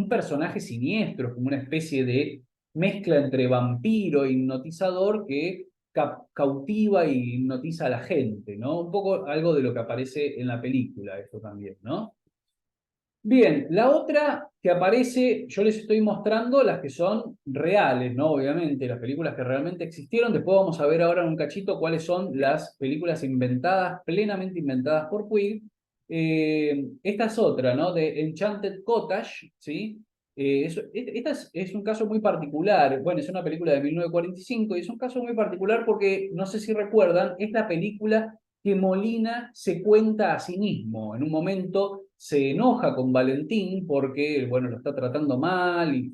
personaje siniestro, como una especie de mezcla entre vampiro e hipnotizador que cautiva y hipnotiza a la gente, ¿no? Un poco algo de lo que aparece en la película, esto también, ¿no? Bien, la otra que aparece, yo les estoy mostrando las que son reales, ¿no? Obviamente, las películas que realmente existieron. Después vamos a ver ahora en un cachito cuáles son las películas inventadas, plenamente inventadas por Puig. Esta es otra, ¿no? De Enchanted Cottage, ¿sí? Esta es un caso muy particular. Bueno, es una película de 1945 y es un caso muy particular porque, no sé si recuerdan, es la película que Molina se cuenta a sí mismo. En un momento se enoja con Valentín porque, bueno, lo está tratando mal y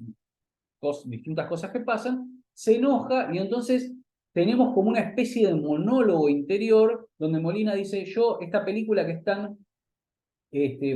distintas cosas que pasan, se enoja y entonces tenemos como una especie de monólogo interior donde Molina dice, yo, esta película que están,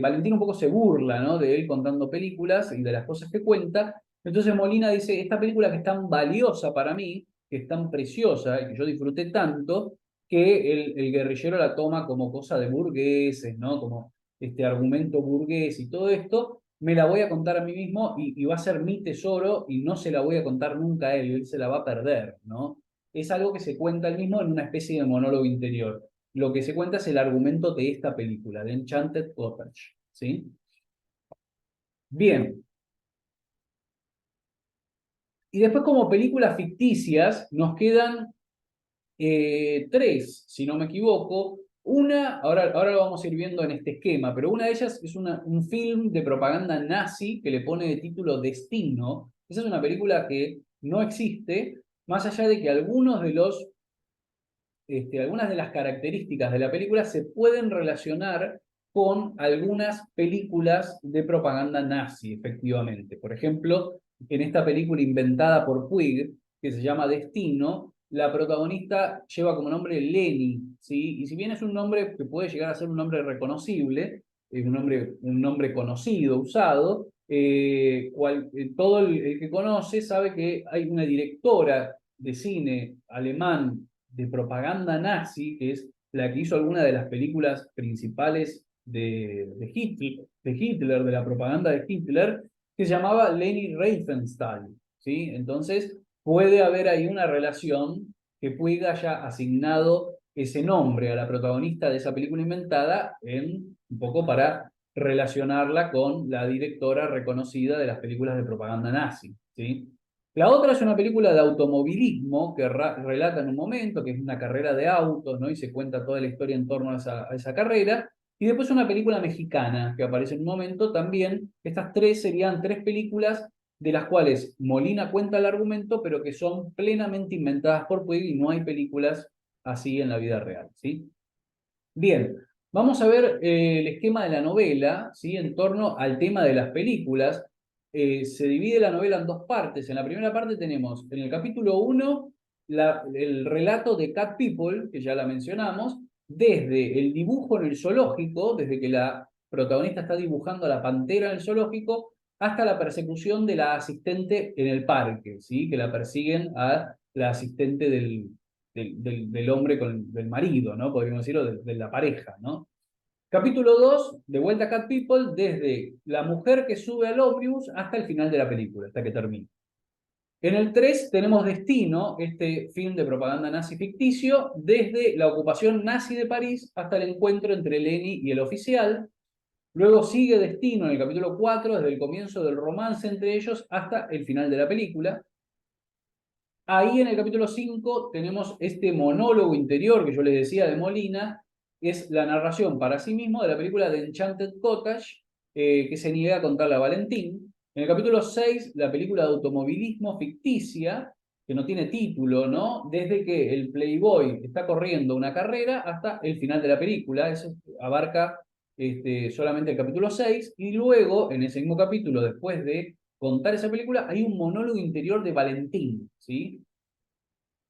Valentín un poco se burla, ¿no?, de él contando películas y de las cosas que cuenta. Entonces Molina dice, esta película que es tan valiosa para mí, que es tan preciosa y que yo disfruté tanto, que el guerrillero la toma como cosa de burgueses, ¿no? Como este argumento burgués y todo esto, me la voy a contar a mí mismo y va a ser mi tesoro y no se la voy a contar nunca a él se la va a perder, ¿no? Es algo que se cuenta él mismo en una especie de monólogo interior. Lo que se cuenta es el argumento de esta película, de Enchanted Cottage, ¿sí? Bien. Y después, como películas ficticias, nos quedan tres, si no me equivoco. Una, ahora lo vamos a ir viendo en este esquema, pero una de ellas es un film de propaganda nazi que le pone de título Destino, Esa es una película que no existe, más allá de que algunos de los algunas de las características de la película se pueden relacionar con algunas películas de propaganda nazi, efectivamente. Por ejemplo, en esta película inventada por Puig, que se llama Destino, la protagonista lleva como nombre Leni, ¿sí? Y si bien es un nombre que puede llegar a ser un nombre reconocible, es un nombre conocido, usado, todo el que conoce sabe que hay una directora de cine alemán de propaganda nazi, que es la que hizo alguna de las películas principales Hitler, de la propaganda de Hitler, que se llamaba Leni Riefenstahl, ¿sí? Entonces, puede haber ahí una relación que Puig haya asignado ese nombre a la protagonista de esa película inventada un poco para relacionarla con la directora reconocida de las películas de propaganda nazi, ¿sí? La otra es una película de automovilismo que relata en un momento, que es una carrera de autos, ¿no? Y se cuenta toda la historia en torno a esa carrera. Y después una película mexicana que aparece en un momento también. Estas tres serían tres películas de las cuales Molina cuenta el argumento, pero que son plenamente inventadas por Puig y no hay películas así en la vida real, ¿sí? Bien, vamos a ver el esquema de la novela, ¿sí? En torno al tema de las películas. Se divide la novela en dos partes. En la primera parte tenemos, en el capítulo 1, el relato de Cat People, que ya la mencionamos, desde el dibujo en el zoológico, desde que la protagonista está dibujando a la pantera en el zoológico, hasta la persecución de la asistente en el parque, ¿sí? Que la persiguen a la asistente del hombre del marido, ¿no? Podríamos decirlo, de la pareja, ¿no? Capítulo 2 de vuelta a Cat People, desde la mujer que sube al ómnibus hasta el final de la película, hasta que termina. En el 3 tenemos Destino, este film de propaganda nazi ficticio, desde la ocupación nazi de París hasta el encuentro entre Leni y el oficial. Luego sigue Destino en el capítulo 4, desde el comienzo del romance entre ellos hasta el final de la película. Ahí en el capítulo 5 tenemos este monólogo interior que yo les decía de Molina, es la narración para sí mismo de la película de Enchanted Cottage, que se niega a contarle a Valentín. En el capítulo 6, la película de automovilismo ficticia, que no tiene título, ¿no? Desde que el Playboy está corriendo una carrera hasta el final de la película. Eso abarca solamente el capítulo 6. Y luego, en ese mismo capítulo, después de contar esa película, hay un monólogo interior de Valentín, ¿sí?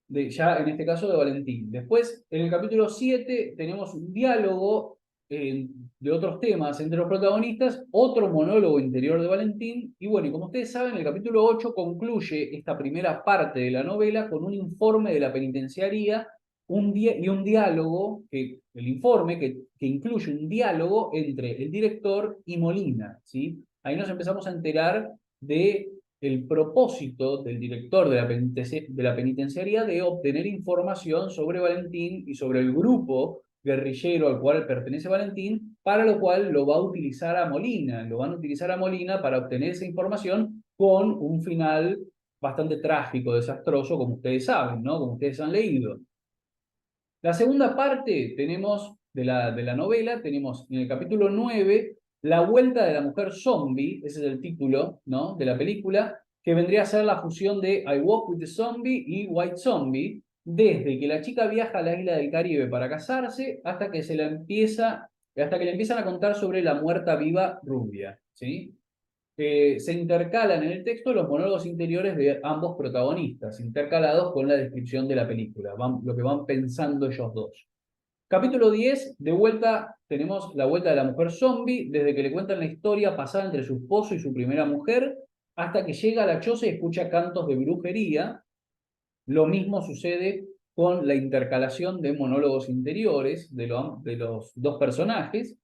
Ya en este caso de Valentín. Después, en el capítulo 7, tenemos un diálogo de otros temas entre los protagonistas, otro monólogo interior de Valentín, y bueno, y como ustedes saben, el capítulo 8 concluye esta primera parte de la novela con un informe de la penitenciaría y un diálogo, el informe que incluye un diálogo entre el director y Molina, ¿sí? Ahí nos empezamos a enterar de el propósito del director de la penitenciaría de obtener información sobre Valentín y sobre el grupo guerrillero al cual pertenece Valentín, para lo cual lo va a utilizar a Molina. Lo van a utilizar a Molina para obtener esa información con un final bastante trágico, desastroso, como ustedes saben, ¿no? Como ustedes han leído. La segunda parte tenemos de la novela, tenemos en el capítulo 9 la vuelta de la mujer zombie, ese es el título, ¿no? De la película, que vendría a ser la fusión de I Walk with the Zombie y White Zombie, desde que la chica viaja a la isla del Caribe para casarse hasta que hasta que le empiezan a contar sobre la muerta viva rubia, ¿sí? Se intercalan en el texto los monólogos interiores de ambos protagonistas, intercalados con la descripción de la película, lo que van pensando ellos dos. Capítulo 10, de vuelta, tenemos la vuelta de la mujer zombie, desde que le cuentan la historia pasada entre su esposo y su primera mujer, hasta que llega a la choza y escucha cantos de brujería. Lo mismo sucede con la intercalación de monólogos interiores de los dos personajes.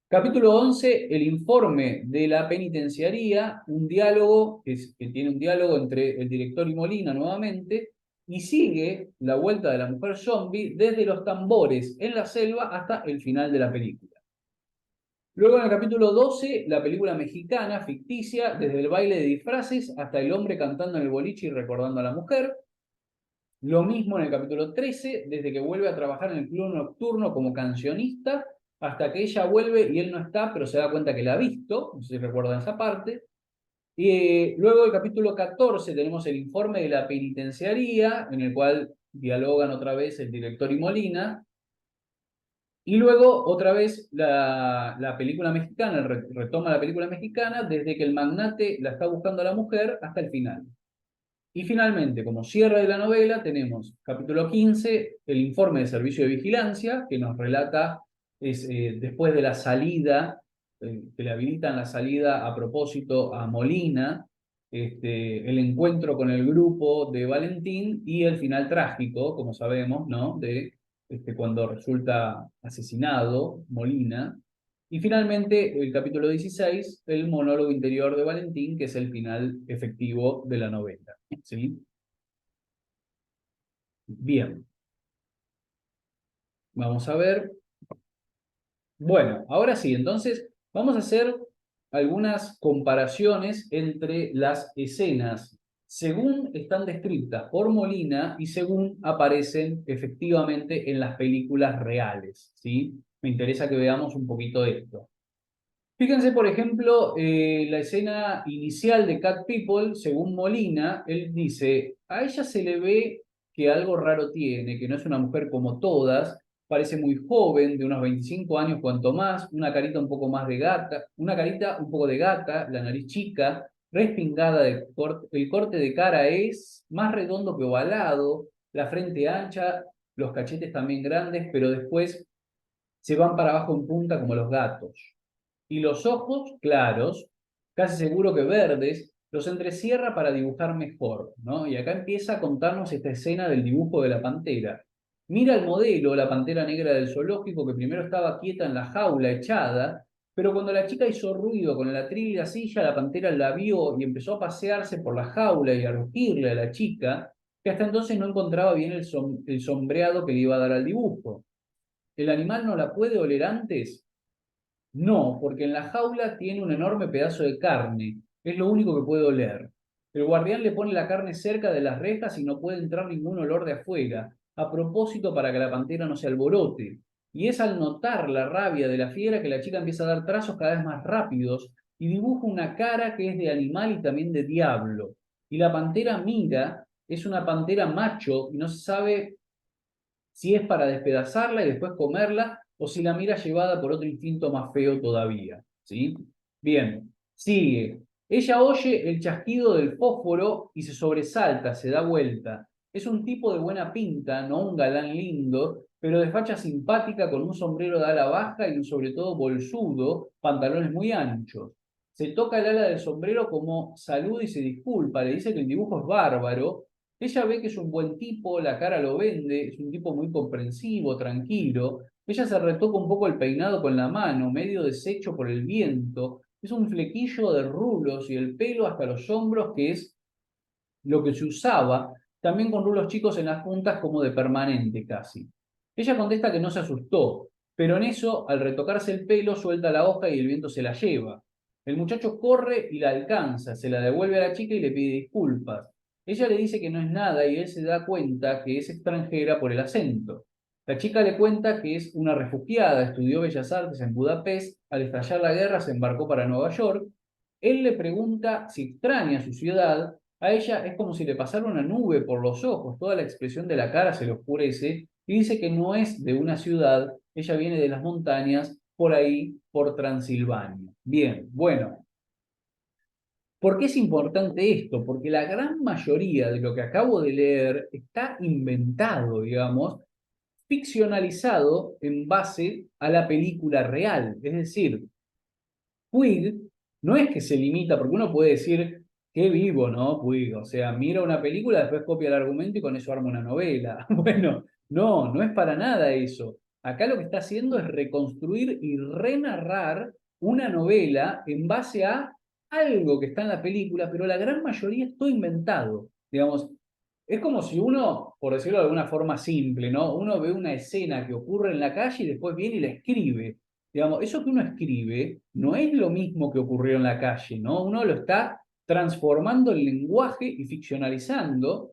Capítulo 11, el informe de la penitenciaría, un diálogo que tiene un diálogo entre el director y Molina nuevamente, y sigue la vuelta de la mujer zombie desde los tambores en la selva hasta el final de la película. Luego en el capítulo 12, la película mexicana ficticia, desde el baile de disfraces hasta el hombre cantando en el boliche y recordando a la mujer. Lo mismo en el capítulo 13, desde que vuelve a trabajar en el club nocturno como cancionista, hasta que ella vuelve y él no está, pero se da cuenta que la ha visto, no sé si recuerdan esa parte. Luego el capítulo 14 tenemos el informe de la penitenciaría, en el cual dialogan otra vez el director y Molina. Y luego, otra vez, la película mexicana, retoma la película mexicana, desde que el magnate la está buscando a la mujer hasta el final. Y finalmente, como cierre de la novela, tenemos capítulo 15, el informe de servicio de vigilancia, que nos relata, después de la salida, que le habilitan la salida a propósito a Molina, el encuentro con el grupo de Valentín y el final trágico, como sabemos, ¿no? De cuando resulta asesinado Molina. Y finalmente, el capítulo 16, el monólogo interior de Valentín, que es el final efectivo de la novela. ¿Sí? Bien, vamos a ver. Bueno, ahora sí, entonces vamos a hacer algunas comparaciones entre las escenas según están descritas por Molina y según aparecen efectivamente en las películas reales. ¿Sí? Me interesa que veamos un poquito de esto. Fíjense, por ejemplo, la escena inicial de Cat People, según Molina, él dice, a ella se le ve que algo raro tiene, que no es una mujer como todas, parece muy joven, de unos 25 años cuanto más, una carita un poco más de gata, una carita un poco de gata, la nariz chica, respingada, el corte de cara es más redondo que ovalado, la frente ancha, los cachetes también grandes, pero después se van para abajo en punta como los gatos. Y los ojos claros, casi seguro que verdes, los entrecierra para dibujar mejor, ¿no? Y acá empieza a contarnos esta escena del dibujo de la pantera. Mira el modelo, la pantera negra del zoológico, que primero estaba quieta en la jaula echada, pero cuando la chica hizo ruido con el atril y la silla, la pantera la vio y empezó a pasearse por la jaula y a rugirle a la chica, que hasta entonces no encontraba bien el sombreado que le iba a dar al dibujo. ¿El animal no la puede oler antes? No, porque en la jaula tiene un enorme pedazo de carne. Es lo único que puede oler. El guardián le pone la carne cerca de las rejas y no puede entrar ningún olor de afuera, a propósito para que la pantera no se alborote. Y es al notar la rabia de la fiera que la chica empieza a dar trazos cada vez más rápidos y dibuja una cara que es de animal y también de diablo. Y la pantera mira, es una pantera macho y no se sabe si es para despedazarla y después comerla, o si la mira llevada por otro instinto más feo todavía. ¿Sí? Bien, sigue. Ella oye el chasquido del fósforo y se sobresalta, se da vuelta. Es un tipo de buena pinta, no un galán lindo, pero de facha simpática con un sombrero de ala baja y un sobre todo bolsudo, pantalones muy anchos. Se toca el ala del sombrero como saluda y se disculpa, le dice que el dibujo es bárbaro. Ella ve que es un buen tipo, la cara lo vende, es un tipo muy comprensivo, tranquilo. Ella se retoca un poco el peinado con la mano, medio deshecho por el viento. Es un flequillo de rulos y el pelo hasta los hombros, que es lo que se usaba, también con rulos chicos en las puntas como de permanente casi. Ella contesta que no se asustó, pero en eso, al retocarse el pelo, suelta la hoja y el viento se la lleva. El muchacho corre y la alcanza, se la devuelve a la chica y le pide disculpas. Ella le dice que no es nada y él se da cuenta que es extranjera por el acento. La chica le cuenta que es una refugiada, estudió Bellas Artes en Budapest, al estallar la guerra se embarcó para Nueva York. Él le pregunta si extraña su ciudad. A ella es como si le pasara una nube por los ojos, toda la expresión de la cara se le oscurece y dice que no es de una ciudad, ella viene de las montañas, por ahí, por Transilvania. Bien, bueno, ¿por qué es importante esto? Porque la gran mayoría de lo que acabo de leer está inventado, digamos, ficcionalizado en base a la película real. Es decir, Puig no es que se limita, porque uno puede decir, qué vivo, ¿no? Puig, o sea, mira una película, después copia el argumento y con eso arma una novela. Bueno, no, no es para nada eso. Acá lo que está haciendo es reconstruir y renarrar una novela en base a algo que está en la película, pero la gran mayoría es todo inventado. Digamos, es como si uno, por decirlo de alguna forma simple, ¿no? Uno ve una escena que ocurre en la calle y después viene y la escribe. Digamos, eso que uno escribe no es lo mismo que ocurrió en la calle, ¿no? Uno lo está transformando el lenguaje y ficcionalizando.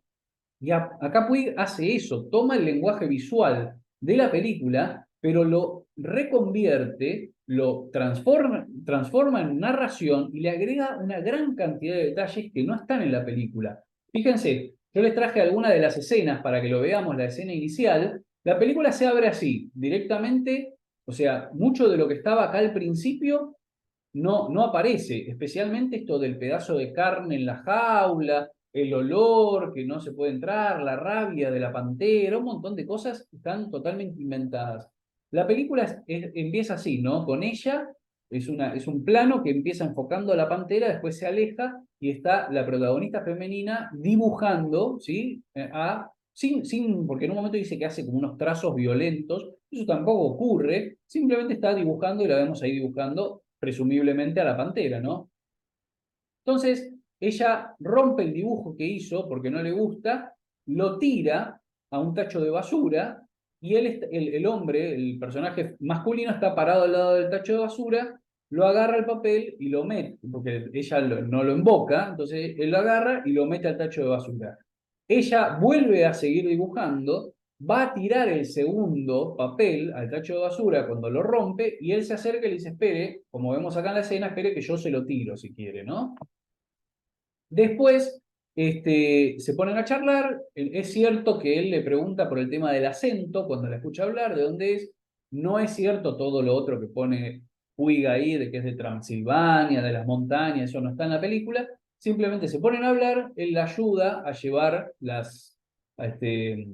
Y acá Puig hace eso, toma el lenguaje visual de la película, pero lo reconvierte, lo transforma en narración y le agrega una gran cantidad de detalles que no están en la película. Fíjense, yo les traje algunas de las escenas para que lo veamos, la escena inicial. La película se abre así, directamente, o sea, mucho de lo que estaba acá al principio no aparece, especialmente esto del pedazo de carne en la jaula, el olor que no se puede entrar, la rabia de la pantera, un montón de cosas que están totalmente inventadas. La película empieza así, ¿no? Con ella, es un plano que empieza enfocando a la pantera, después se aleja y está la protagonista femenina dibujando, ¿sí? Porque en un momento dice que hace como unos trazos violentos, eso tampoco ocurre, simplemente está dibujando y la vemos ahí dibujando, presumiblemente a la pantera, ¿no? Entonces, ella rompe el dibujo que hizo porque no le gusta, lo tira a un tacho de basura y el hombre, el personaje masculino, está parado al lado del tacho de basura, lo agarra el papel y lo mete, porque ella no lo invoca, entonces él lo agarra y lo mete al tacho de basura. Ella vuelve a seguir dibujando, va a tirar el segundo papel al tacho de basura cuando lo rompe y él se acerca y le dice, espere, como vemos acá en la escena, espere que yo se lo tiro si quiere, ¿no? Después se ponen a charlar. Es cierto que él le pregunta por el tema del acento cuando la escucha hablar, de dónde es. No es cierto todo lo otro que pone Puig ahí, de que es de Transilvania, de las montañas, eso no está en la película. Simplemente se ponen a hablar, él la ayuda a llevar a, este,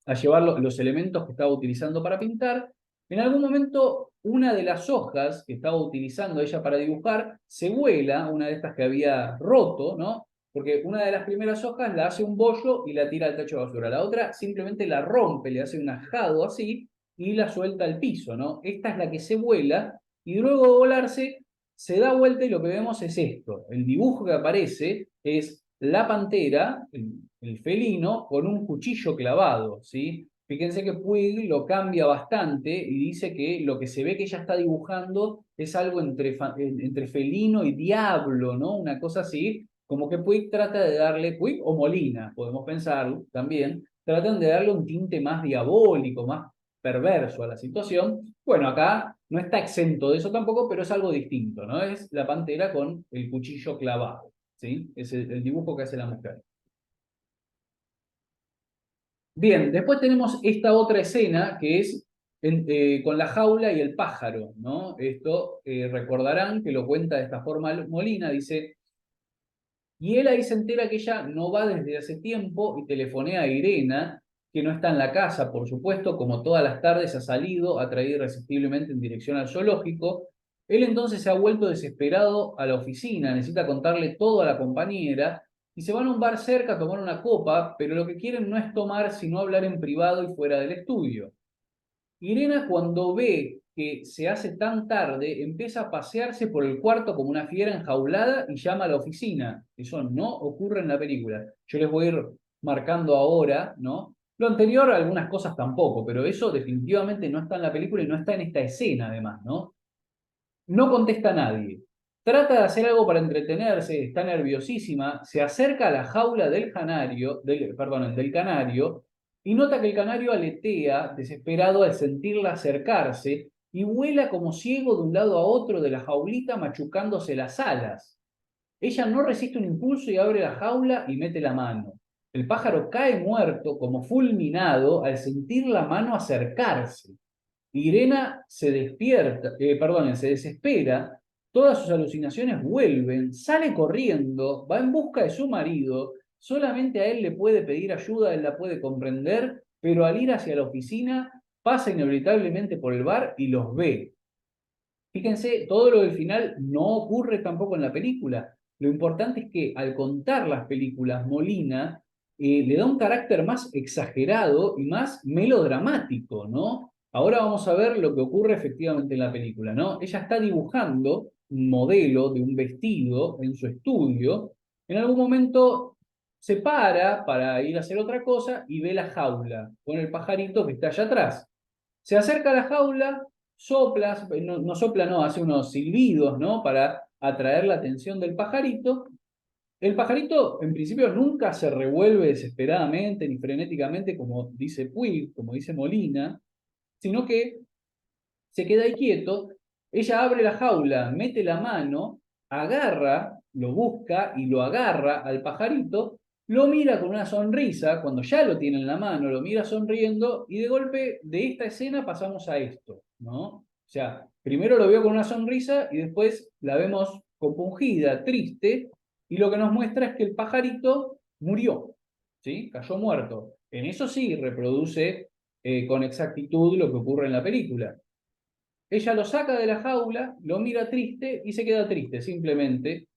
a llevar los elementos que estaba utilizando para pintar. En algún momento, una de las hojas que estaba utilizando ella para dibujar se vuela, una de estas que había roto, ¿no? Porque una de las primeras hojas la hace un bollo y la tira al tacho de basura. La otra simplemente la rompe, le hace un ajado así y la suelta al piso, ¿no? Esta es la que se vuela y luego de volarse se da vuelta y lo que vemos es esto. El dibujo que aparece es la pantera, el felino, con un cuchillo clavado, ¿sí? Fíjense que Puig lo cambia bastante y dice que lo que se ve que ella está dibujando es algo entre felino y diablo, ¿no? Una cosa así, como que Puig trata de darle, Puig o Molina, podemos pensar también, tratan de darle un tinte más diabólico, más perverso a la situación. Bueno, acá no está exento de eso tampoco, pero es algo distinto, ¿no? Es la pantera con el cuchillo clavado, ¿sí? Es el dibujo que hace la mujer. Bien, después tenemos esta otra escena que es con la jaula y el pájaro, ¿no? Esto recordarán que lo cuenta de esta forma Molina, dice, y él ahí se entera que ella no va desde hace tiempo y telefonea a Irena, que no está en la casa, por supuesto, como todas las tardes ha salido, ha traído irresistiblemente en dirección al zoológico. Él entonces se ha vuelto desesperado a la oficina, necesita contarle todo a la compañera y se van a un bar cerca a tomar una copa, pero lo que quieren no es tomar, sino hablar en privado y fuera del estudio. Irena, cuando ve que se hace tan tarde, empieza a pasearse por el cuarto como una fiera enjaulada y llama a la oficina. Eso no ocurre en la película. Yo les voy a ir marcando ahora, ¿no? Lo anterior, algunas cosas tampoco, pero eso definitivamente no está en la película y no está en esta escena, además, ¿no? No contesta a nadie. Trata de hacer algo para entretenerse, está nerviosísima, se acerca a la jaula del canario, perdón, del canario, y nota que el canario aletea, desesperado al sentirla acercarse, y vuela como ciego de un lado a otro de la jaulita machucándose las alas. Ella no resiste un impulso y abre la jaula y mete la mano. El pájaro cae muerto, como fulminado, al sentir la mano acercarse. Irena se despierta, perdón, se desespera, todas sus alucinaciones vuelven, sale corriendo, va en busca de su marido, solamente a él le puede pedir ayuda, él la puede comprender, pero al ir hacia la oficina pasa inevitablemente por el bar y los ve. Fíjense, todo lo del final no ocurre tampoco en la película. Lo importante es que al contar las películas, Molina le da un carácter más exagerado y más melodramático, ¿no? Ahora vamos a ver lo que ocurre efectivamente en la película, ¿no? Ella está dibujando un modelo de un vestido en su estudio. En algún momento se para ir a hacer otra cosa y ve la jaula con el pajarito que está allá atrás. Se acerca a la jaula, sopla, no sopla, no, hace unos silbidos, ¿no? Para atraer la atención del pajarito. El pajarito, en principio, nunca se revuelve desesperadamente ni frenéticamente, como dice Puig, como dice Molina. sino que se queda ahí quieto, ella abre la jaula, mete la mano, agarra, lo busca y lo agarra al pajarito, lo mira con una sonrisa, cuando ya lo tiene en la mano, lo mira sonriendo y de golpe de esta escena pasamos a esto, ¿no? O sea, primero lo veo con una sonrisa y después la vemos compungida, triste, y lo que nos muestra es que el pajarito murió, ¿sí? Cayó muerto. En eso sí reproduce con exactitud lo que ocurre en la película. Ella lo saca de la jaula, lo mira triste y se queda triste, simplemente.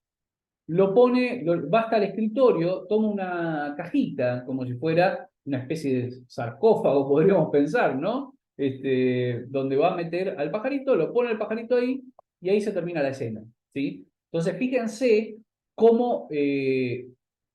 Lo pone, va hasta el escritorio, toma una cajita, como si fuera una especie de sarcófago, podríamos pensar, ¿no? Donde va a meter al pajarito, lo pone el pajarito ahí y ahí se termina la escena, ¿sí? Entonces, fíjense cómo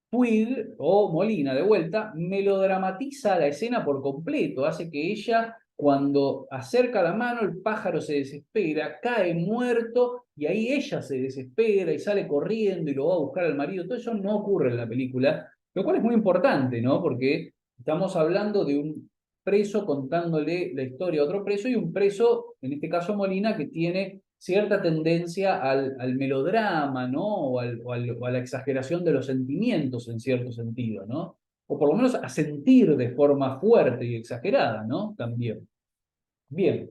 Puig o Molina, de vuelta, melodramatiza la escena por completo, hace que ella, cuando acerca la mano, el pájaro se desespera, cae muerto, y ahí ella se desespera y sale corriendo y lo va a buscar al marido. Todo eso no ocurre en la película, lo cual es muy importante, ¿no? Porque estamos hablando de un preso contándole la historia a otro preso y un preso, en este caso Molina, que tiene cierta tendencia al melodrama, ¿no? O a la exageración de los sentimientos en cierto sentido, ¿no? O por lo menos a sentir de forma fuerte y exagerada, ¿no? También. Bien.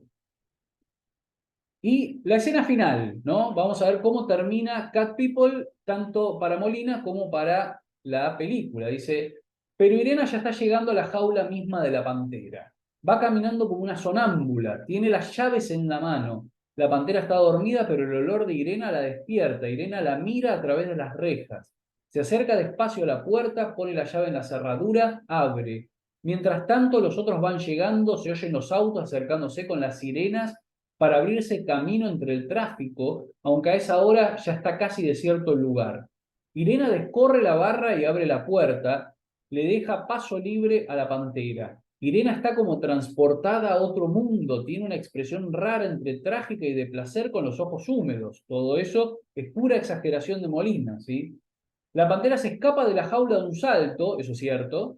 Y la escena final, ¿no? Vamos a ver cómo termina Cat People, tanto para Molina como para la película. Dice, pero Irena ya está llegando a la jaula misma de la pantera. Va caminando como una sonámbula, tiene las llaves en la mano. La pantera está dormida, pero el olor de Irena la despierta. Irena la mira a través de las rejas. Se acerca despacio a la puerta, pone la llave en la cerradura, abre. Mientras tanto, los otros van llegando, se oyen los autos acercándose con las sirenas para abrirse camino entre el tráfico, aunque a esa hora ya está casi desierto el lugar. Irena descorre la barra y abre la puerta, le deja paso libre a la pantera. Irena está como transportada a otro mundo, tiene una expresión rara entre trágica y de placer con los ojos húmedos. Todo eso es pura exageración de Molina, ¿sí? La pantera se escapa de la jaula de un salto, eso es cierto,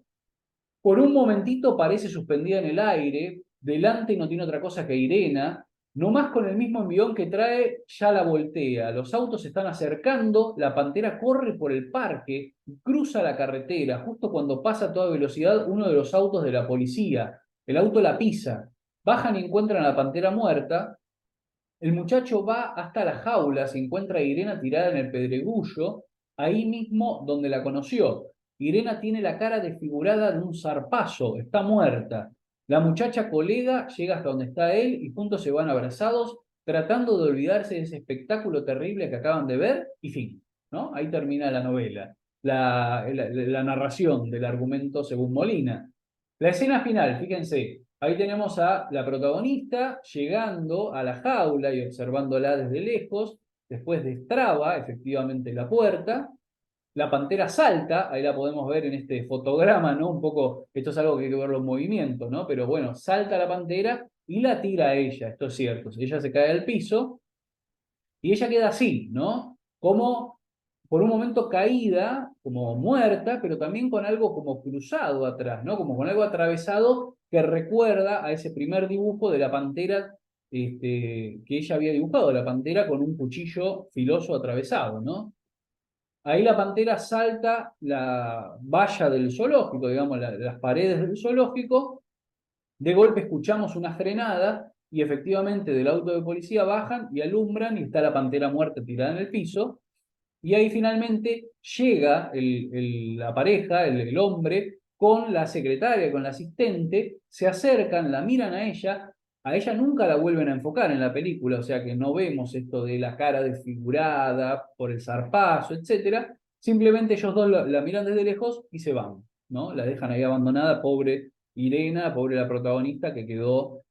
por un momentito parece suspendida en el aire, delante no tiene otra cosa que Irena, nomás con el mismo envión que trae, ya la voltea. Los autos se están acercando, la pantera corre por el parque, cruza la carretera, justo cuando pasa a toda velocidad uno de los autos de la policía. El auto la pisa. Bajan y encuentran a la pantera muerta. El muchacho va hasta la jaula, se encuentra a Irena tirada en el pedregullo, ahí mismo donde la conoció. Irena tiene la cara desfigurada en un zarpazo, está muerta. La muchacha colega llega hasta donde está él y juntos se van abrazados, tratando de olvidarse de ese espectáculo terrible que acaban de ver, y fin, ¿no? Ahí termina la novela, la narración del argumento según Molina. La escena final, fíjense, ahí tenemos a la protagonista llegando a la jaula y observándola desde lejos, después destraba efectivamente la puerta, la pantera salta, ahí la podemos ver en este fotograma, ¿no? Un poco, esto es algo que hay que verlo en movimiento, ¿no? Pero bueno, salta la pantera y la tira a ella, esto es cierto, ella se cae al piso y ella queda así, ¿no? Como por un momento caída, como muerta, pero también con algo como cruzado atrás, ¿no? Como con algo atravesado que recuerda a ese primer dibujo de la pantera que ella había dibujado, la pantera con un cuchillo filoso atravesado, ¿no? Ahí la pantera salta la valla del zoológico, digamos, las paredes del zoológico. De golpe escuchamos una frenada y efectivamente del auto de policía bajan y alumbran y está la pantera muerta tirada en el piso. Y ahí finalmente llega la pareja, el hombre, con la secretaria, con la asistente, se acercan, la miran a ella nunca la vuelven a enfocar en la película, o sea que no vemos esto de la cara desfigurada por el zarpazo, etcétera. Simplemente ellos dos la miran desde lejos y se van, ¿no? La dejan ahí abandonada, pobre Irena, pobre la protagonista que quedó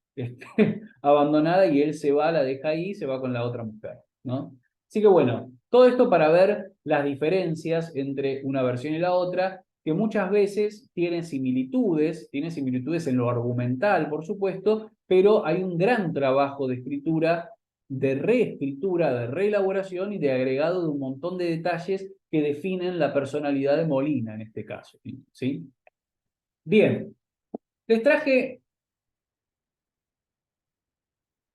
abandonada y él se va, la deja ahí y se va con la otra mujer, ¿no? Así que bueno, todo esto para ver las diferencias entre una versión y la otra, que muchas veces tienen similitudes en lo argumental, por supuesto, pero hay un gran trabajo de escritura, de reescritura, de reelaboración y de agregado de un montón de detalles que definen la personalidad de Molina en este caso, ¿sí? Bien, les traje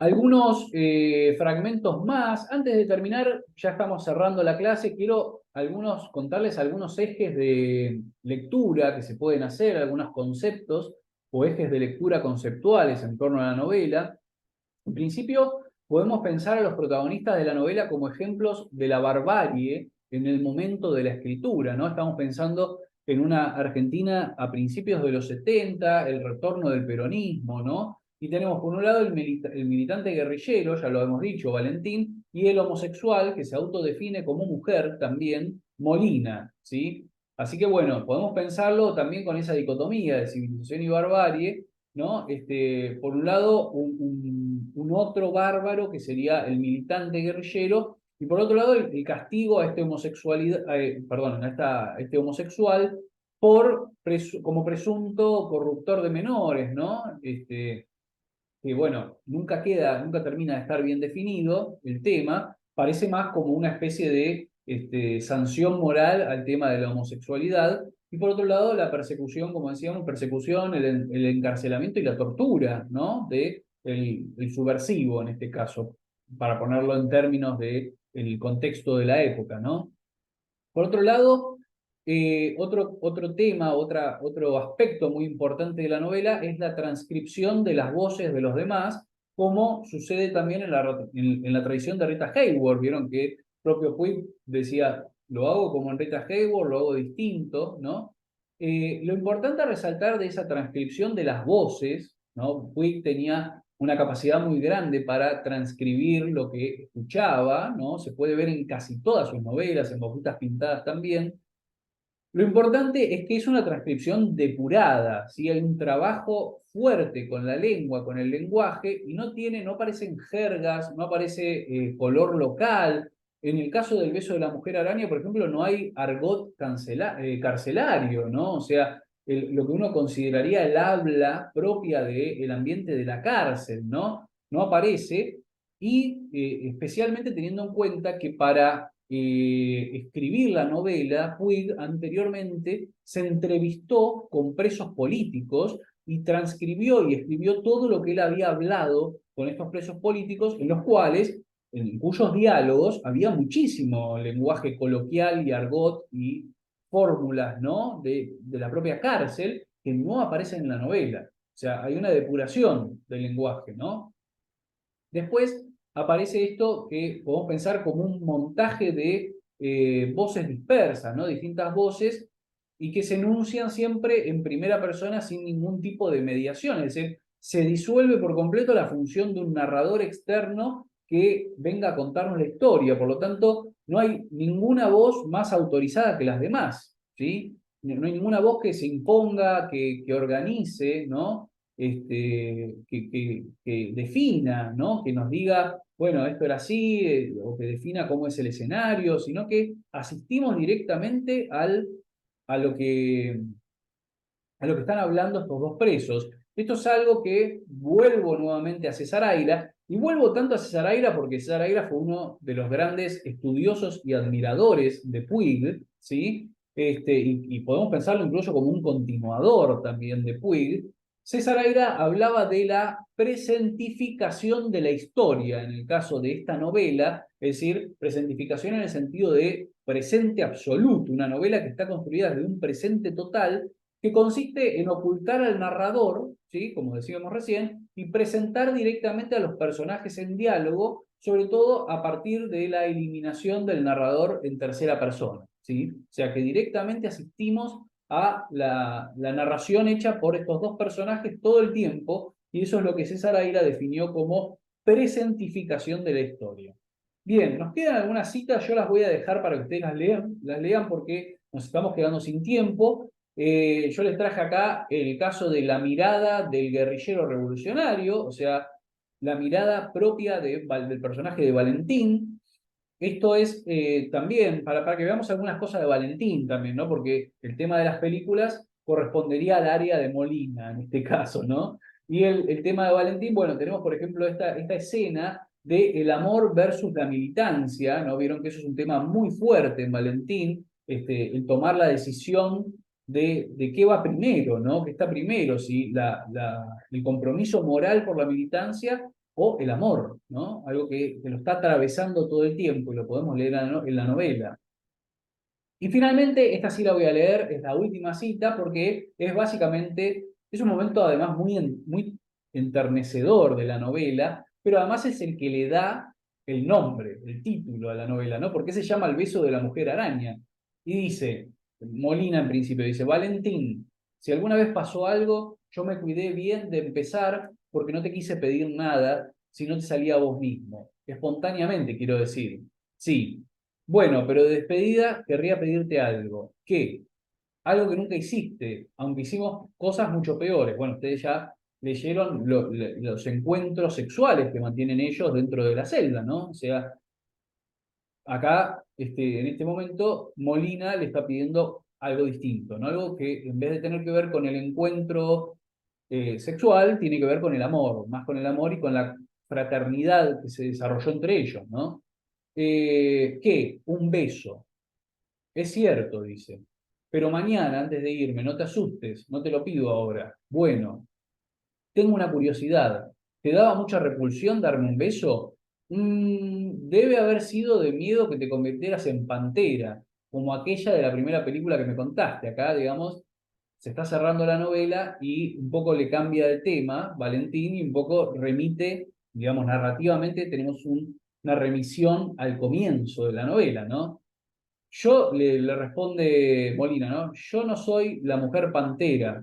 Algunos fragmentos más. Antes de terminar, ya estamos cerrando la clase, quiero contarles algunos ejes de lectura que se pueden hacer, algunos conceptos o ejes de lectura conceptuales en torno a la novela. En principio, podemos pensar a los protagonistas de la novela como ejemplos de la barbarie en el momento de la escritura, ¿no? Estamos pensando en una Argentina a principios de los 70, el retorno del peronismo, ¿no? Y tenemos por un lado el militante guerrillero, ya lo hemos dicho, Valentín, y el homosexual que se autodefine como mujer también, Molina, ¿sí? Así que bueno, podemos pensarlo también con esa dicotomía de civilización y barbarie, ¿no? Por un lado, un otro bárbaro que sería el militante guerrillero, y por otro lado, el castigo a este homosexualidad, perdón, a este homosexual como presunto corruptor de menores, ¿no? Que bueno, nunca termina de estar bien definido el tema, parece más como una especie de sanción moral al tema de la homosexualidad, y por otro lado la persecución, como decíamos, persecución, el encarcelamiento y la tortura, ¿no? De el subversivo en este caso, para ponerlo en términos de el contexto de la época, ¿no? Por otro lado, otro tema, otro aspecto muy importante de la novela es la transcripción de las voces de los demás, como sucede también en la tradición de Rita Hayworth. Vieron que el propio Puig decía, lo hago como en Rita Hayworth, lo hago distinto, ¿no? Lo importante a resaltar de esa transcripción de las voces, ¿no? Puig tenía una capacidad muy grande para transcribir lo que escuchaba, ¿no? Se puede ver en casi todas sus novelas, en Boquitas Pintadas también. Lo importante es que es una transcripción depurada, ¿sí? Hay un trabajo fuerte con la lengua, con el lenguaje, y no aparecen jergas, no aparece color local. En el caso del beso de la mujer araña, por ejemplo, no hay argot carcelario, ¿no? O sea, lo que uno consideraría el habla propia del ambiente de la cárcel, ¿no? No aparece, y especialmente teniendo en cuenta que para escribir la novela, Puig anteriormente se entrevistó con presos políticos y transcribió y escribió todo lo que él había hablado con estos presos políticos, en cuyos diálogos había muchísimo lenguaje coloquial y argot y fórmulas, ¿no? De la propia cárcel que no aparecen en la novela. O sea, hay una depuración del lenguaje, ¿no? Después aparece esto que podemos pensar como un montaje de voces dispersas, ¿no? Distintas voces y que se enuncian siempre en primera persona sin ningún tipo de mediación. Es decir, se disuelve por completo la función de un narrador externo que venga a contarnos la historia. Por lo tanto, no hay ninguna voz más autorizada que las demás, ¿sí? No hay ninguna voz que se imponga, que organice, ¿no? Que defina, ¿no? Que nos diga, bueno, esto era así, o que defina cómo es el escenario, sino que asistimos directamente a lo que, a lo que están hablando estos dos presos. Esto es algo que vuelvo nuevamente a César Aira, y vuelvo tanto a César Aira porque César Aira fue uno de los grandes estudiosos y admiradores de Puig, ¿sí? Y podemos pensarlo incluso como un continuador también de Puig. César Aira hablaba de la presentificación de la historia en el caso de esta novela, es decir, presentificación en el sentido de presente absoluto, una novela que está construida desde un presente total que consiste en ocultar al narrador, ¿sí? Como decíamos recién, y presentar directamente a los personajes en diálogo, sobre todo a partir de la eliminación del narrador en tercera persona, ¿sí? O sea que directamente asistimos a la narración hecha por estos dos personajes todo el tiempo, y eso es lo que César Aira definió como presentificación de la historia. Bien, nos quedan algunas citas, yo las voy a dejar para que ustedes las lean porque nos estamos quedando sin tiempo. Yo les traje acá el caso de la mirada del guerrillero revolucionario, o sea, la mirada propia del personaje de Valentín. Esto es también, para que veamos algunas cosas de Valentín también, ¿no? Porque el tema de las películas correspondería al área de Molina, en este caso, ¿no? Y el tema de Valentín, bueno, tenemos por ejemplo esta escena de el amor versus la militancia, ¿no? Vieron que eso es un tema muy fuerte en Valentín, el tomar la decisión de qué va primero, ¿no? ¿Qué está primero? Si el compromiso moral por la militancia o el amor, ¿no? Algo que lo está atravesando todo el tiempo y lo podemos leer en la novela. Y finalmente, esta sí la voy a leer, es la última cita, porque es básicamente, es un momento además muy enternecedor de la novela, pero además es el que le da el nombre, el título a la novela, ¿no? Porque se llama El beso de la mujer araña. Y dice, Molina en principio, dice, Valentín, si alguna vez pasó algo, yo me cuidé bien de empezar porque no te quise pedir nada si no te salía a vos mismo. Espontáneamente, quiero decir. Sí, bueno, pero de despedida querría pedirte algo. ¿Qué? Algo que nunca hiciste, aunque hicimos cosas mucho peores. Bueno, ustedes ya leyeron los encuentros sexuales que mantienen ellos dentro de la celda, ¿no? O sea, acá, en este momento, Molina le está pidiendo algo distinto, ¿no? Algo que en vez de tener que ver con el encuentro sexual, tiene que ver con el amor, más con el amor y con la fraternidad que se desarrolló entre ellos, ¿no? ¿Qué? Un beso. Es cierto, dice. Pero mañana, antes de irme, no te asustes, no te lo pido ahora. Bueno, tengo una curiosidad. ¿Te daba mucha repulsión darme un beso? Debe haber sido de miedo que te convirtieras en pantera, como aquella de la primera película que me contaste. Acá, digamos, se está cerrando la novela y un poco le cambia de tema, Valentín, y un poco remite, digamos, narrativamente tenemos una remisión al comienzo de la novela, ¿no? Le responde Molina, ¿no? Yo no soy la mujer pantera.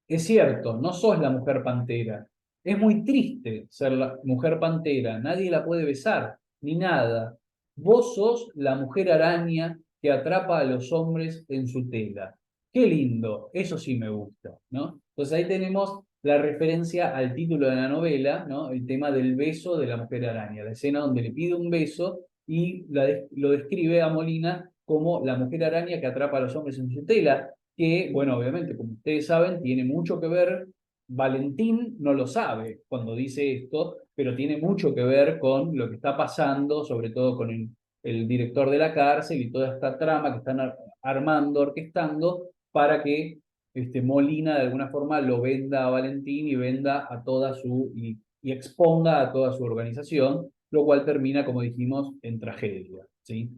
Es cierto, no sos la mujer pantera. Es muy triste ser la mujer pantera. Nadie la puede besar, ni nada. Vos sos la mujer araña que atrapa a los hombres en su tela. Qué lindo, eso sí me gusta, ¿no? Entonces ahí tenemos la referencia al título de la novela, ¿no? El tema del beso de la mujer araña, la escena donde le pide un beso y lo describe a Molina como la mujer araña que atrapa a los hombres en su tela, que, bueno, obviamente, como ustedes saben, tiene mucho que ver, Valentín no lo sabe cuando dice esto, pero tiene mucho que ver con lo que está pasando, sobre todo con el director de la cárcel y toda esta trama que están armando, orquestando, para que Molina de alguna forma lo venda a Valentín y venda a toda y exponga a toda su organización, lo cual termina, como dijimos, en tragedia, ¿sí?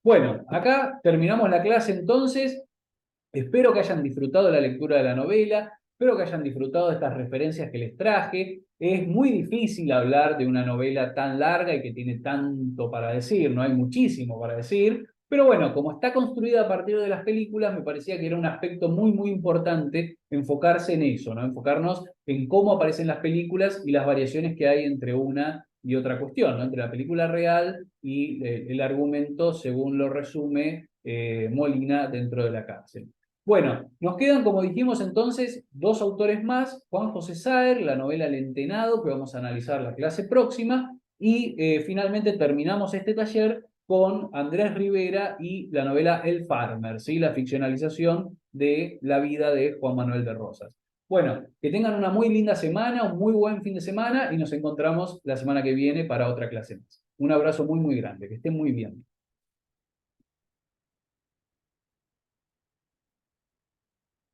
Bueno, acá terminamos la clase entonces. Espero que hayan disfrutado la lectura de la novela, espero que hayan disfrutado de estas referencias que les traje. Es muy difícil hablar de una novela tan larga y que tiene tanto para decir, no hay muchísimo para decir, pero bueno, como está construida a partir de las películas, me parecía que era un aspecto muy importante enfocarse en eso, ¿no? Enfocarnos en cómo aparecen las películas y las variaciones que hay entre una y otra cuestión, ¿no? Entre la película real y el argumento según lo resume Molina dentro de la cárcel. Bueno, nos quedan, como dijimos entonces, dos autores más, Juan José Saer, la novela El Entenado, que vamos a analizar la clase próxima, y finalmente terminamos este taller con Andrés Rivera y la novela El Farmer, ¿sí? La ficcionalización de la vida de Juan Manuel de Rosas. Bueno, que tengan una muy linda semana, un muy buen fin de semana y nos encontramos la semana que viene para otra clase más. Un abrazo muy grande, que estén muy bien.